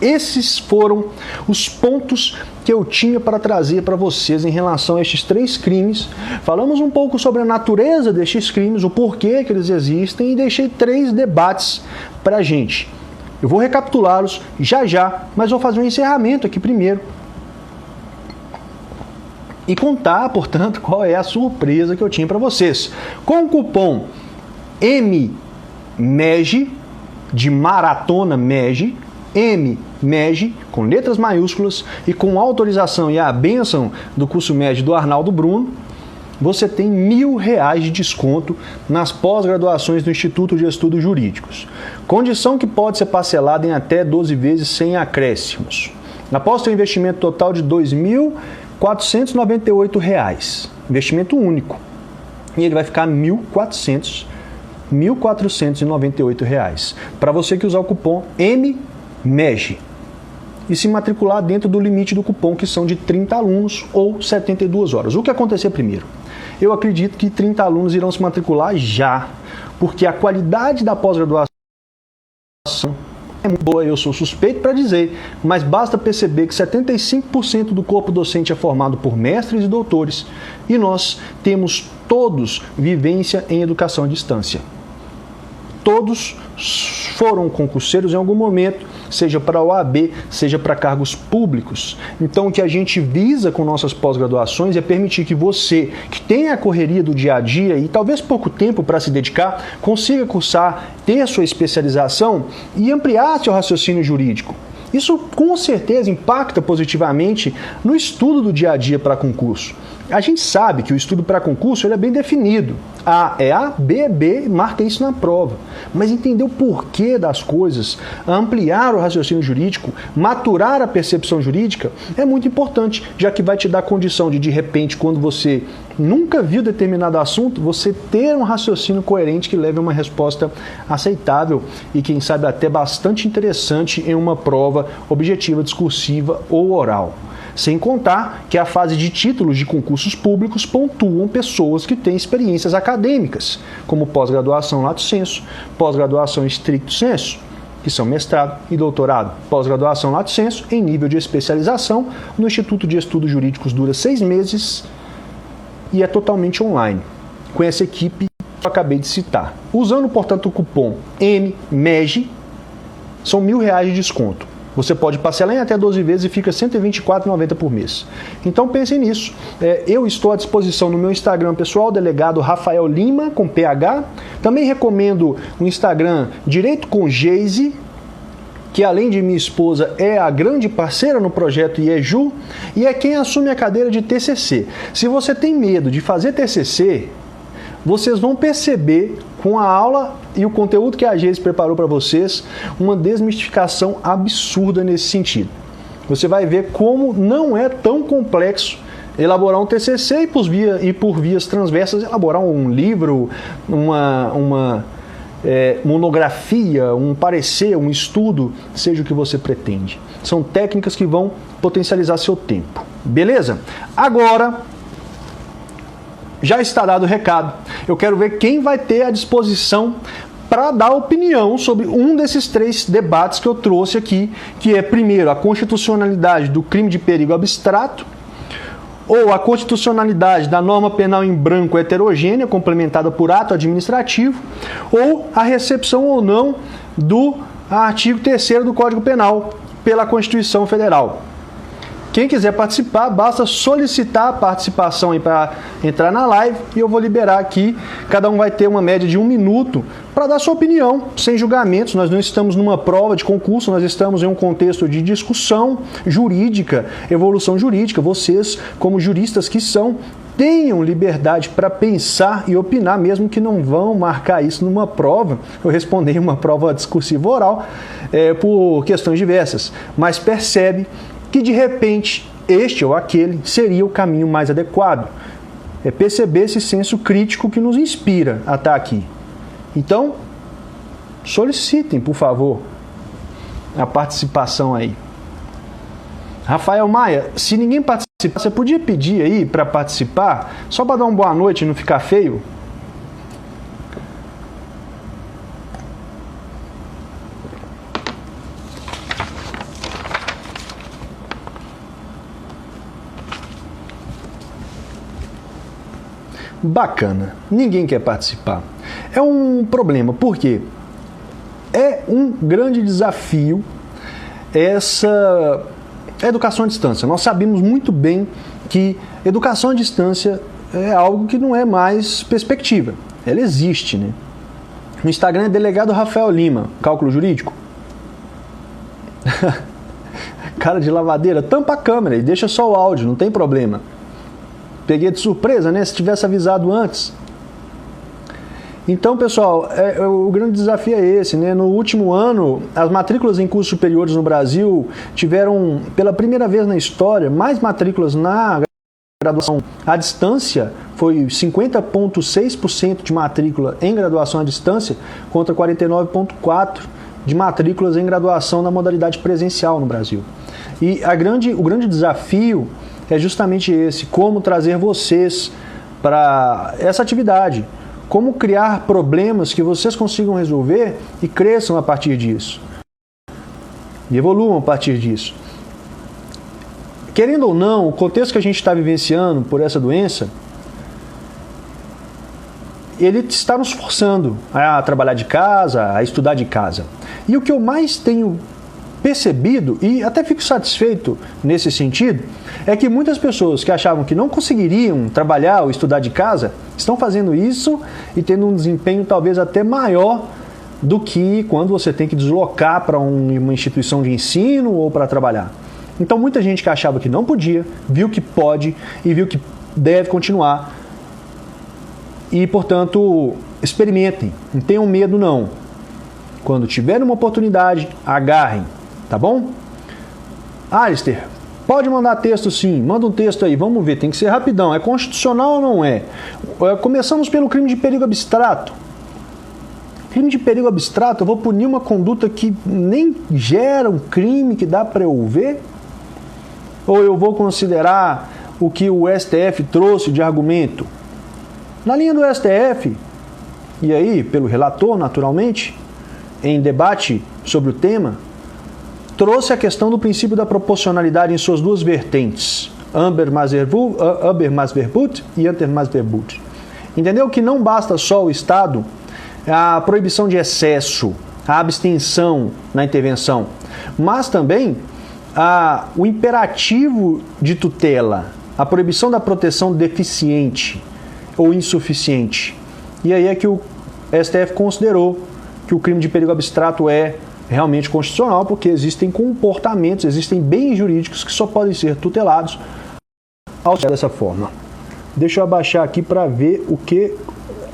Esses foram os pontos que eu tinha para trazer para vocês em relação a estes 3 crimes. Falamos um pouco sobre a natureza destes crimes, o porquê que eles existem e deixei 3 debates para a gente. Eu vou recapitulá-los já, mas vou fazer um encerramento aqui primeiro. E contar, portanto, qual é a surpresa que eu tinha para vocês. Com o cupom MEG, de Maratona MEG, MEG, com letras maiúsculas e com autorização e a bênção do curso MEG do Arnaldo Bruno, você tem R$1.000 de desconto nas pós-graduações do Instituto de Estudos Jurídicos. Condição que pode ser parcelada em até 12 vezes sem acréscimos. Após ter um investimento total de R$2.498, investimento único. E ele vai ficar R$1.498 para você que usar o cupom MEG e se matricular dentro do limite do cupom, que são de 30 alunos ou 72 horas. O que acontecer primeiro? Eu acredito que 30 alunos irão se matricular já, porque a qualidade da pós-graduação é muito boa, eu sou suspeito para dizer, mas basta perceber que 75% do corpo docente é formado por mestres e doutores, e nós temos todos vivência em educação à distância. Todos foram concurseiros em algum momento, seja para a OAB, seja para cargos públicos. Então, o que a gente visa com nossas pós-graduações é permitir que você, que tem a correria do dia a dia e talvez pouco tempo para se dedicar, consiga cursar, ter a sua especialização e ampliar seu raciocínio jurídico. Isso, com certeza, impacta positivamente no estudo do dia a dia para concurso. A gente sabe que o estudo para concurso ele é bem definido. A é A, B é B, marca isso na prova. Mas entender o porquê das coisas, ampliar o raciocínio jurídico, maturar a percepção jurídica é muito importante, já que vai te dar condição de repente, quando você nunca viu determinado assunto, você ter um raciocínio coerente que leve a uma resposta aceitável e, quem sabe, até bastante interessante em uma prova objetiva, discursiva ou oral. Sem contar que a fase de títulos de concursos públicos pontuam pessoas que têm experiências acadêmicas, como pós-graduação lato sensu, pós-graduação stricto sensu, que são mestrado e doutorado. Pós-graduação lato sensu em nível de especialização no Instituto de Estudos Jurídicos dura 6 meses e é totalmente online, com essa equipe que eu acabei de citar. Usando, portanto, o cupom MEG, são R$1.000 de desconto. Você pode parcelar em até 12 vezes e fica R$ 124,90 por mês. Então pensem nisso. Eu estou à disposição no meu Instagram pessoal, delegado Rafael Lima, com PH. Também recomendo o Instagram Direito com Geise, que além de minha esposa é a grande parceira no projeto IEJU e é quem assume a cadeira de TCC. Se você tem medo de fazer TCC, vocês vão perceber com a aula e o conteúdo que a Geise preparou para vocês uma desmistificação absurda nesse sentido. Você vai ver como não é tão complexo elaborar um TCC e por vias transversas elaborar um livro, uma monografia, um parecer, um estudo, seja o que você pretende. São técnicas que vão potencializar seu tempo. Beleza? Agora, já está dado o recado. Eu quero ver quem vai ter a disposição para dar opinião sobre um desses 3 debates que eu trouxe aqui, que é, primeiro, a constitucionalidade do crime de perigo abstrato, ou a constitucionalidade da norma penal em branco heterogênea, complementada por ato administrativo, ou a recepção ou não do artigo 3º do Código Penal pela Constituição Federal. Quem quiser participar, basta solicitar a participação aí para entrar na live e eu vou liberar aqui. Cada um vai ter uma média de 1 minuto para dar sua opinião, sem julgamentos. Nós não estamos numa prova de concurso, nós estamos em um contexto de discussão jurídica, evolução jurídica. Vocês, como juristas que são, tenham liberdade para pensar e opinar, mesmo que não vão marcar isso numa prova. Eu respondi em uma prova discursiva oral por questões diversas, mas percebe que de repente este ou aquele seria o caminho mais adequado. É perceber esse senso crítico que nos inspira a estar aqui. Então, solicitem, por favor, a participação aí. Rafael Maia, se ninguém participar, você podia pedir aí para participar, só para dar uma boa noite e não ficar feio? bacana, ninguém quer participar. É um problema, por quê? É um grande desafio essa educação à distância. Nós sabemos muito bem que educação à distância é algo que não é mais perspectiva. Ela existe, né? No Instagram é delegado Rafael Lima, cálculo jurídico. Cara de lavadeira, tampa a câmera e deixa só o áudio, não tem problema. Peguei de surpresa, né? Se tivesse avisado antes. Então, pessoal, o grande desafio é esse, né? No último ano, as matrículas em cursos superiores no Brasil tiveram, pela primeira vez na história, mais matrículas na graduação à distância. Foi 50,6% de matrícula em graduação à distância contra 49,4% de matrículas em graduação na modalidade presencial no Brasil. E o grande desafio é justamente esse, como trazer vocês para essa atividade. Como criar problemas que vocês consigam resolver e cresçam a partir disso. E evoluam a partir disso. Querendo ou não, o contexto que a gente está vivenciando por essa doença, ele está nos forçando a trabalhar de casa, a estudar de casa. E o que eu mais tenho percebido, e até fico satisfeito nesse sentido, é que muitas pessoas que achavam que não conseguiriam trabalhar ou estudar de casa, estão fazendo isso e tendo um desempenho talvez até maior do que quando você tem que deslocar para uma instituição de ensino ou para trabalhar. Então muita gente que achava que não podia, viu que pode e viu que deve continuar. E, portanto, experimentem, não tenham medo não. Quando tiverem uma oportunidade, agarrem, tá bom? Alistair, pode mandar texto sim, manda um texto aí, vamos ver, tem que ser rapidão, é constitucional ou não é? Começamos pelo crime de perigo abstrato. Crime de perigo abstrato, eu vou punir uma conduta que nem gera um crime que dá para eu ver? Ou eu vou considerar o que o STF trouxe de argumento? Na linha do STF, e aí pelo relator naturalmente, em debate sobre o tema, trouxe a questão do princípio da proporcionalidade em suas duas vertentes, Amber mais verbut e Inter mais verbut. Entendeu que não basta só o Estado, a proibição de excesso, a abstenção na intervenção, mas também o imperativo de tutela, a proibição da proteção deficiente ou insuficiente. E aí é que o STF considerou que o crime de perigo abstrato é realmente constitucional, porque existem comportamentos, existem bens jurídicos que só podem ser tutelados ao ser dessa forma. Deixa eu abaixar aqui para ver o que...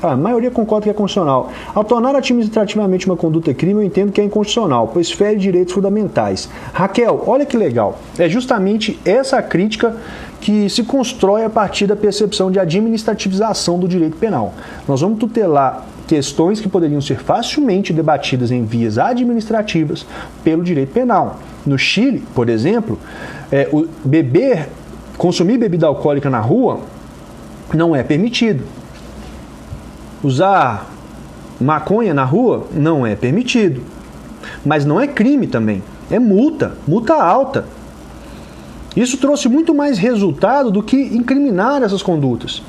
A maioria concorda que é constitucional. Ao tornar administrativamente uma conduta crime, eu entendo que é inconstitucional, pois fere direitos fundamentais. Raquel, olha que legal. É justamente essa crítica que se constrói a partir da percepção de administrativização do direito penal. Nós vamos tutelar questões que poderiam ser facilmente debatidas em vias administrativas pelo direito penal. No Chile, por exemplo, consumir bebida alcoólica na rua não é permitido. Usar maconha na rua não é permitido. Mas não é crime também, é multa alta. Isso trouxe muito mais resultado do que incriminar essas condutas.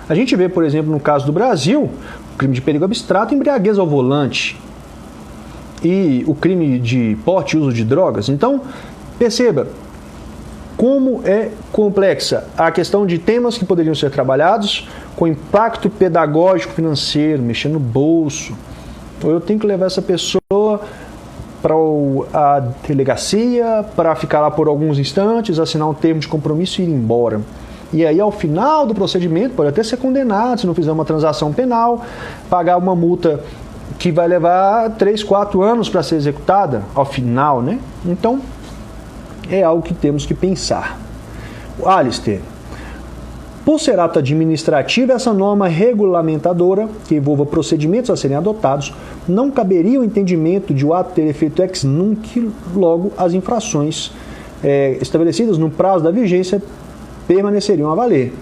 A gente vê, por exemplo, no caso do Brasil, o crime de perigo abstrato, embriaguez ao volante e o crime de porte e uso de drogas. Então, perceba como é complexa a questão de temas que poderiam ser trabalhados com impacto pedagógico financeiro, mexer no bolso. Ou eu tenho que levar essa pessoa para a delegacia, para ficar lá por alguns instantes, assinar um termo de compromisso e ir embora. E aí, ao final do procedimento, pode até ser condenado, se não fizer uma transação penal, pagar uma multa que vai levar 3, 4 anos para ser executada, ao final, né? Então, é algo que temos que pensar. Alistair, por ser ato administrativo, essa norma regulamentadora, que envolva procedimentos a serem adotados, não caberia o entendimento de o ato ter efeito ex nunc, logo as infrações estabelecidas no prazo da vigência permaneceriam a valer.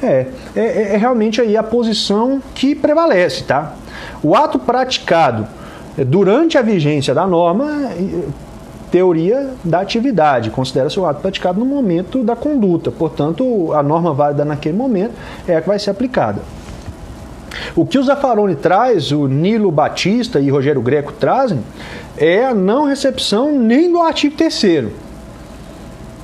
É realmente aí a posição que prevalece, tá? O ato praticado durante a vigência da norma, teoria da atividade, considera-se o ato praticado no momento da conduta, portanto, a norma válida naquele momento é a que vai ser aplicada. O que o Zaffaroni traz, o Nilo Batista e Rogério Greco trazem, é a não recepção nem do artigo 3º.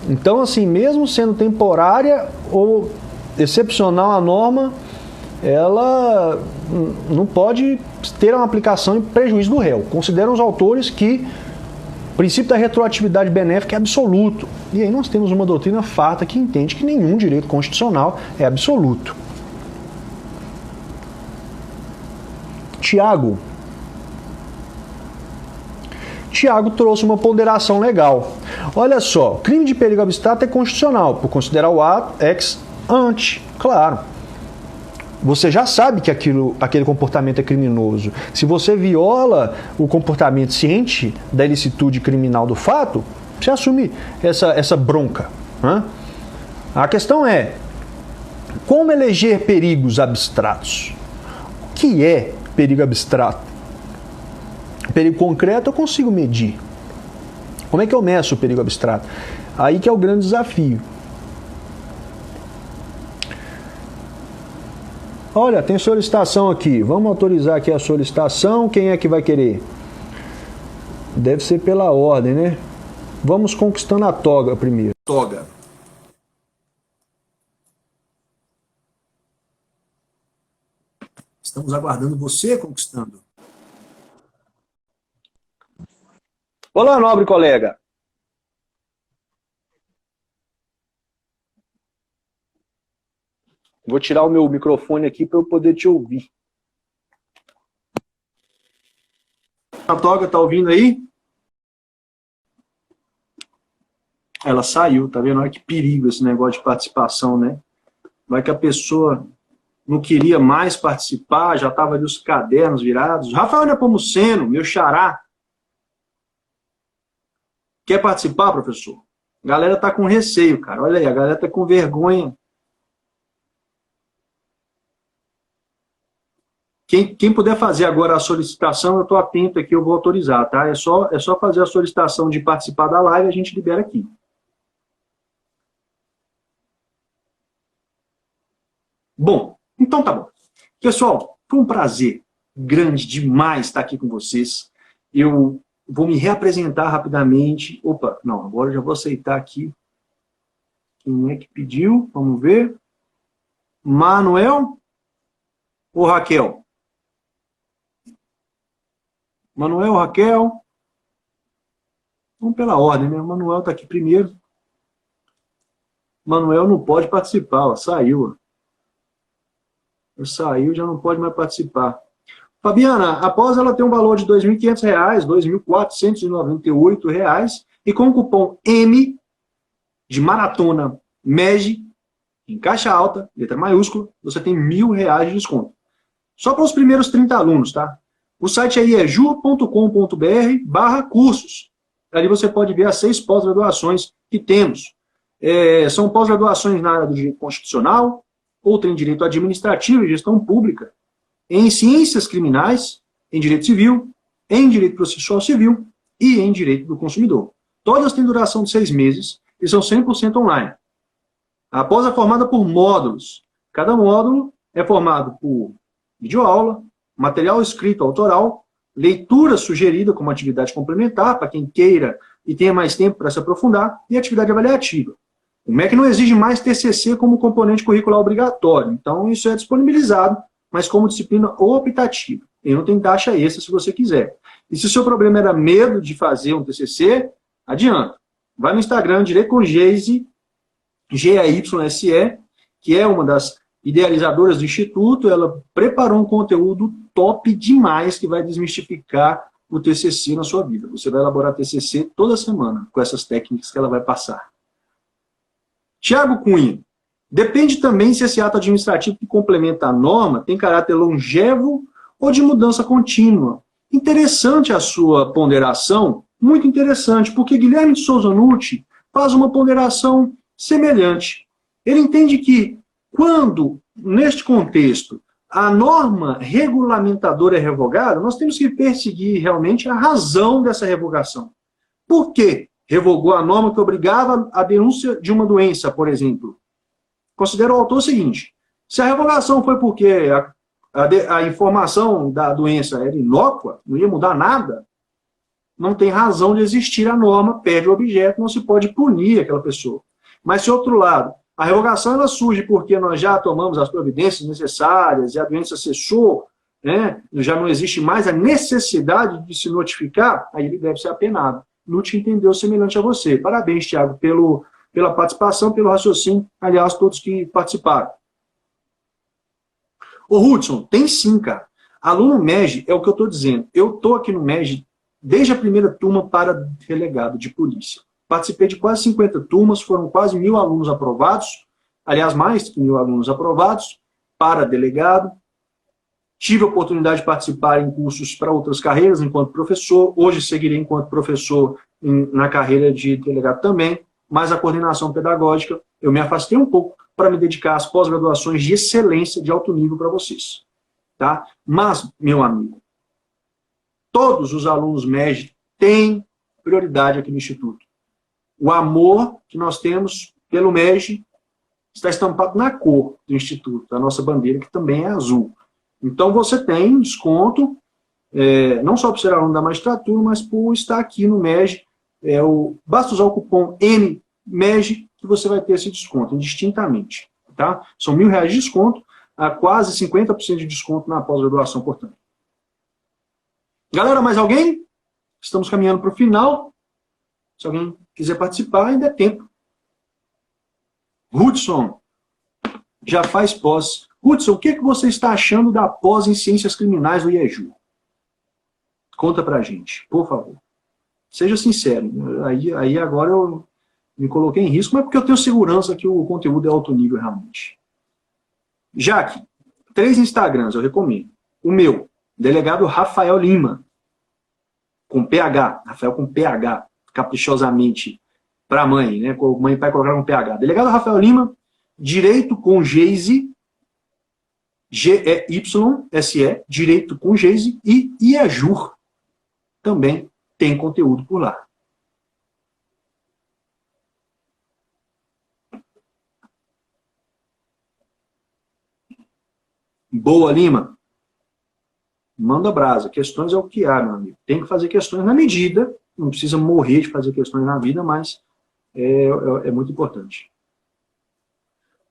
Então, assim, mesmo sendo temporária ou excepcional a norma, ela não pode ter uma aplicação em prejuízo do réu. Consideram os autores que o princípio da retroatividade benéfica é absoluto. E aí nós temos uma doutrina farta que entende que nenhum direito constitucional é absoluto. Tiago trouxe uma ponderação legal. Olha só, crime de perigo abstrato é constitucional, por considerar o ato ex ante, claro. Você já sabe que aquele comportamento é criminoso. Se você viola o comportamento ciente da ilicitude criminal do fato, você assume essa bronca. Né? A questão é, como eleger perigos abstratos? O que é perigo abstrato? Perigo concreto eu consigo medir. Como é que eu meço o perigo abstrato? Aí que é o grande desafio. Olha, tem solicitação aqui. Vamos autorizar aqui a solicitação. Quem é que vai querer? Deve ser pela ordem, né? Vamos conquistando a toga primeiro. Toga. Estamos aguardando você conquistando. Olá, nobre colega. Vou tirar o meu microfone aqui para eu poder te ouvir. A toga tá ouvindo aí? Ela saiu, tá vendo? Olha que perigo esse negócio de participação, né? Vai que a pessoa não queria mais participar, já tava ali os cadernos virados. Rafael Nepomuceno, meu xará. Quer participar, professor? A galera tá com receio, cara. Olha aí, a galera tá com vergonha. Quem puder fazer agora a solicitação, eu estou atento aqui, eu vou autorizar, tá? É só fazer a solicitação de participar da live e a gente libera aqui. Bom, então tá bom. Pessoal, foi um prazer grande demais estar aqui com vocês. Eu vou me reapresentar rapidamente. Opa, não, agora eu já vou aceitar aqui. Quem é que pediu? Vamos ver. Manuel ou Raquel? Manuel, Raquel. Vamos pela ordem, né? O Manuel está aqui primeiro. Manuel não pode participar, ó, saiu. Ó. Saiu, já não pode mais participar. Fabiana, após ela ter um valor de R$ 2.500, R$ 2.498, e com o cupom M de maratona MEG, em caixa alta, letra maiúscula, você tem R$ 1.000 de desconto. Só para os primeiros 30 alunos, tá? O site aí é ju.com.br/cursos. Ali você pode ver as 6 pós-graduações que temos. São pós-graduações na área do direito constitucional, outra em direito administrativo e gestão pública, em ciências criminais, em direito civil, em direito processual civil e em direito do consumidor. Todas têm duração de 6 meses e são 100% online. A pós é formada por módulos. Cada módulo é formado por videoaula, material escrito autoral, leitura sugerida como atividade complementar, para quem queira e tenha mais tempo para se aprofundar, e atividade avaliativa. O MEC não exige mais TCC como componente curricular obrigatório, então isso é disponibilizado, mas como disciplina optativa. E não tem taxa extra se você quiser. E se o seu problema era medo de fazer um TCC, adianta. Vai no Instagram, Direito com Geise, GAYSE, que é uma das idealizadoras do Instituto. Ela preparou um conteúdo top demais que vai desmistificar o TCC na sua vida. Você vai elaborar TCC toda semana com essas técnicas que ela vai passar. Tiago Cunha. Depende também se esse ato administrativo que complementa a norma tem caráter longevo ou de mudança contínua. Interessante a sua ponderação, muito interessante, porque Guilherme de Souza Nucci faz uma ponderação semelhante. Ele entende que quando, neste contexto, a norma regulamentadora é revogada, nós temos que perseguir realmente a razão dessa revogação. Por quê? Revogou a norma que obrigava a denúncia de uma doença, por exemplo. Considera o autor o seguinte: se a revogação foi porque a informação da doença era inócua, não ia mudar nada, não tem razão de existir a norma, perde o objeto, não se pode punir aquela pessoa. Mas, se outro lado, a revogação ela surge porque nós já tomamos as providências necessárias e a doença cessou, né, já não existe mais a necessidade de se notificar, aí ele deve ser apenado. Lute entendeu semelhante a você. Parabéns, Thiago, pela participação, pelo raciocínio, aliás, todos que participaram. Ô, Hudson, tem sim, cara. Aluno MEG, é o que eu estou dizendo. Eu estou aqui no MEG desde a primeira turma para delegado de polícia. Participei de quase 50 turmas, foram quase 1.000 alunos aprovados, aliás, mais que 1.000 alunos aprovados para delegado. Tive a oportunidade de participar em cursos para outras carreiras enquanto professor. Hoje seguirei enquanto professor na carreira de delegado também, mas a coordenação pedagógica, eu me afastei um pouco para me dedicar às pós-graduações de excelência de alto nível para vocês. Tá? Mas, meu amigo, todos os alunos MEG têm prioridade aqui no Instituto. O amor que nós temos pelo MEG está estampado na cor do Instituto, a nossa bandeira, que também é azul. Então, você tem desconto, não só por ser aluno da magistratura, mas por estar aqui no MEG. Basta usar o cupom NMEG que você vai ter esse desconto, indistintamente. Tá? São R$1.000 de desconto, a quase 50% de desconto na pós-graduação, portanto. Galera, mais alguém? Estamos caminhando para o final. Se alguém quiser participar, ainda é tempo. Hudson, já faz pós. Hudson, o que você está achando da pós em Ciências Criminais do IEJU? Conta pra gente, por favor. Seja sincero. Aí agora eu me coloquei em risco, mas porque eu tenho segurança que o conteúdo é alto nível realmente. Jaque, 3 Instagrams, eu recomendo. O meu, delegado Rafael Lima, com PH, Rafael com PH, caprichosamente, para a mãe, né? Mãe e pai colocaram com PH. Delegado Rafael Lima, Direito com Geise, G-E-Y-S-E, Direito com Geise, e IEJUR também tem conteúdo por lá. Boa, Lima. Manda brasa. Questões é o que há, meu amigo. Tem que fazer questões na medida. Não precisa morrer de fazer questões na vida, mas é muito importante.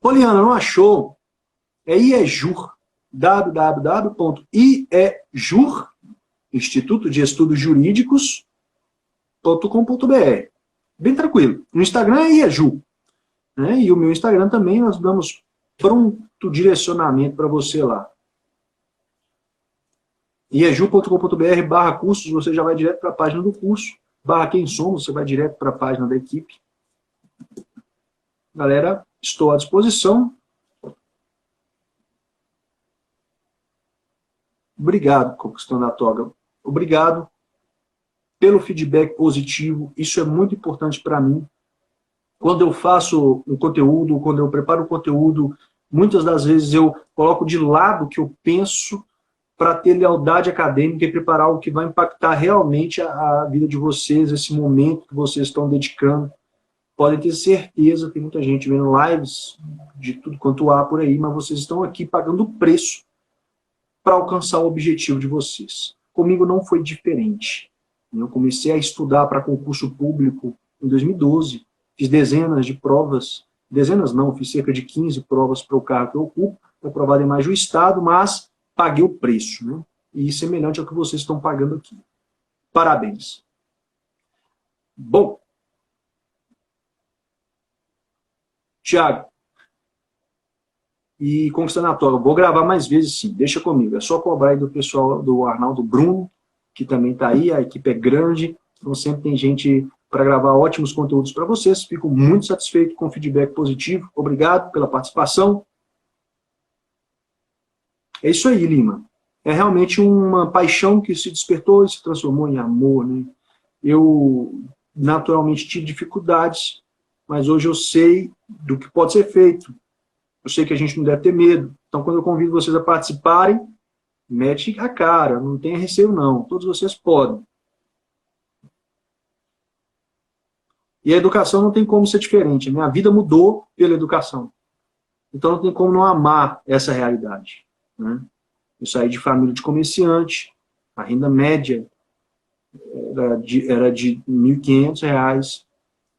Poliana, não achou? É IEJUR. www.iejur, Instituto de Estudos Jurídicos.com.br. Bem tranquilo. No Instagram é IEJU. Né? E o meu Instagram também, nós damos pronto direcionamento para você lá. ieju.com.br/cursos, você já vai direto para a página do curso. /quem somos, você vai direto para a página da equipe. Galera, estou à disposição. Obrigado, Conquistando a Toga. Obrigado pelo feedback positivo. Isso é muito importante para mim. Quando eu faço um conteúdo, quando eu preparo um conteúdo, muitas das vezes eu coloco de lado o que eu penso para ter lealdade acadêmica e preparar algo que vai impactar realmente a vida de vocês, esse momento que vocês estão dedicando. Podem ter certeza, tem muita gente vendo lives de tudo quanto há por aí, mas vocês estão aqui pagando o preço para alcançar o objetivo de vocês. Comigo não foi diferente. Eu comecei a estudar para concurso público em 2012, fiz dezenas de provas, dezenas não, fiz cerca de 15 provas para o cargo que eu ocupo, aprovado em mais do Estado, mas paguei o preço, né? E semelhante ao que vocês estão pagando aqui. Parabéns. Bom, Thiago, e Conquistando a Toga, vou gravar mais vezes sim, deixa comigo, é só cobrar aí do pessoal do Arnaldo Bruno, que também está aí, a equipe é grande, então sempre tem gente para gravar ótimos conteúdos para vocês, fico muito satisfeito com o feedback positivo, obrigado pela participação. É isso aí, Lima. É realmente uma paixão que se despertou e se transformou em amor, né? Eu, naturalmente, tive dificuldades, mas hoje eu sei do que pode ser feito. Eu sei que a gente não deve ter medo. Então, quando eu convido vocês a participarem, mete a cara, não tenha receio não. Todos vocês podem. E a educação não tem como ser diferente. Minha vida mudou pela educação. Então, não tem como não amar essa realidade, né? Eu saí de família de comerciante, a renda média era de R$ 1.500,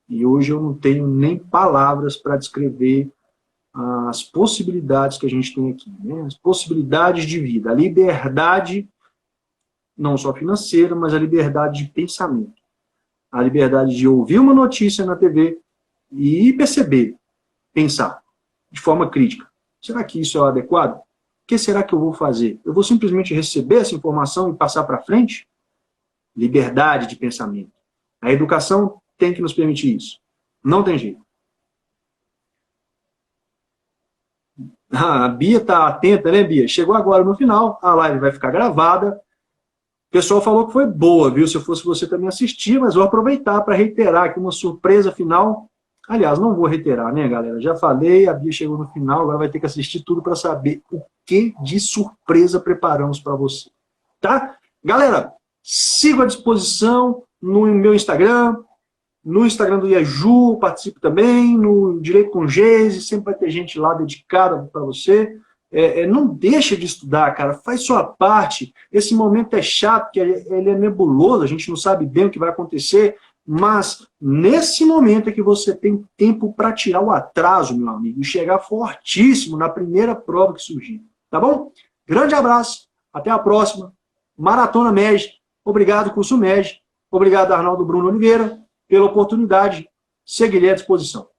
e hoje eu não tenho nem palavras para descrever as possibilidades que a gente tem aqui, né? As possibilidades de vida, a liberdade, não só financeira, mas a liberdade de pensamento, a liberdade de ouvir uma notícia na TV e perceber, pensar, de forma crítica. Será que isso é o adequado? O que será que eu vou fazer? Eu vou simplesmente receber essa informação e passar para frente? Liberdade de pensamento. A educação tem que nos permitir isso. Não tem jeito. A Bia está atenta, né, Bia? Chegou agora no final, a live vai ficar gravada. O pessoal falou que foi boa, viu? Se eu fosse você também assistir, mas vou aproveitar para reiterar aqui uma surpresa final. Aliás, não vou reiterar, né, galera? Já falei, a Bia chegou no final, agora vai ter que assistir tudo para saber o que de surpresa preparamos para você. Tá? Galera, sigo à disposição no meu Instagram, no Instagram do Ieju, participe também, no Direito com Geise, sempre vai ter gente lá dedicada para você. Não deixa de estudar, cara, faz sua parte. Esse momento é chato, porque ele é nebuloso, a gente não sabe bem o que vai acontecer, mas nesse momento é que você tem tempo para tirar o atraso, meu amigo, e chegar fortíssimo na primeira prova que surgir. Tá bom? Grande abraço, até a próxima. Maratona MEG, obrigado, curso MEG, obrigado, Arnaldo Bruno Oliveira, pela oportunidade, seguirei à disposição.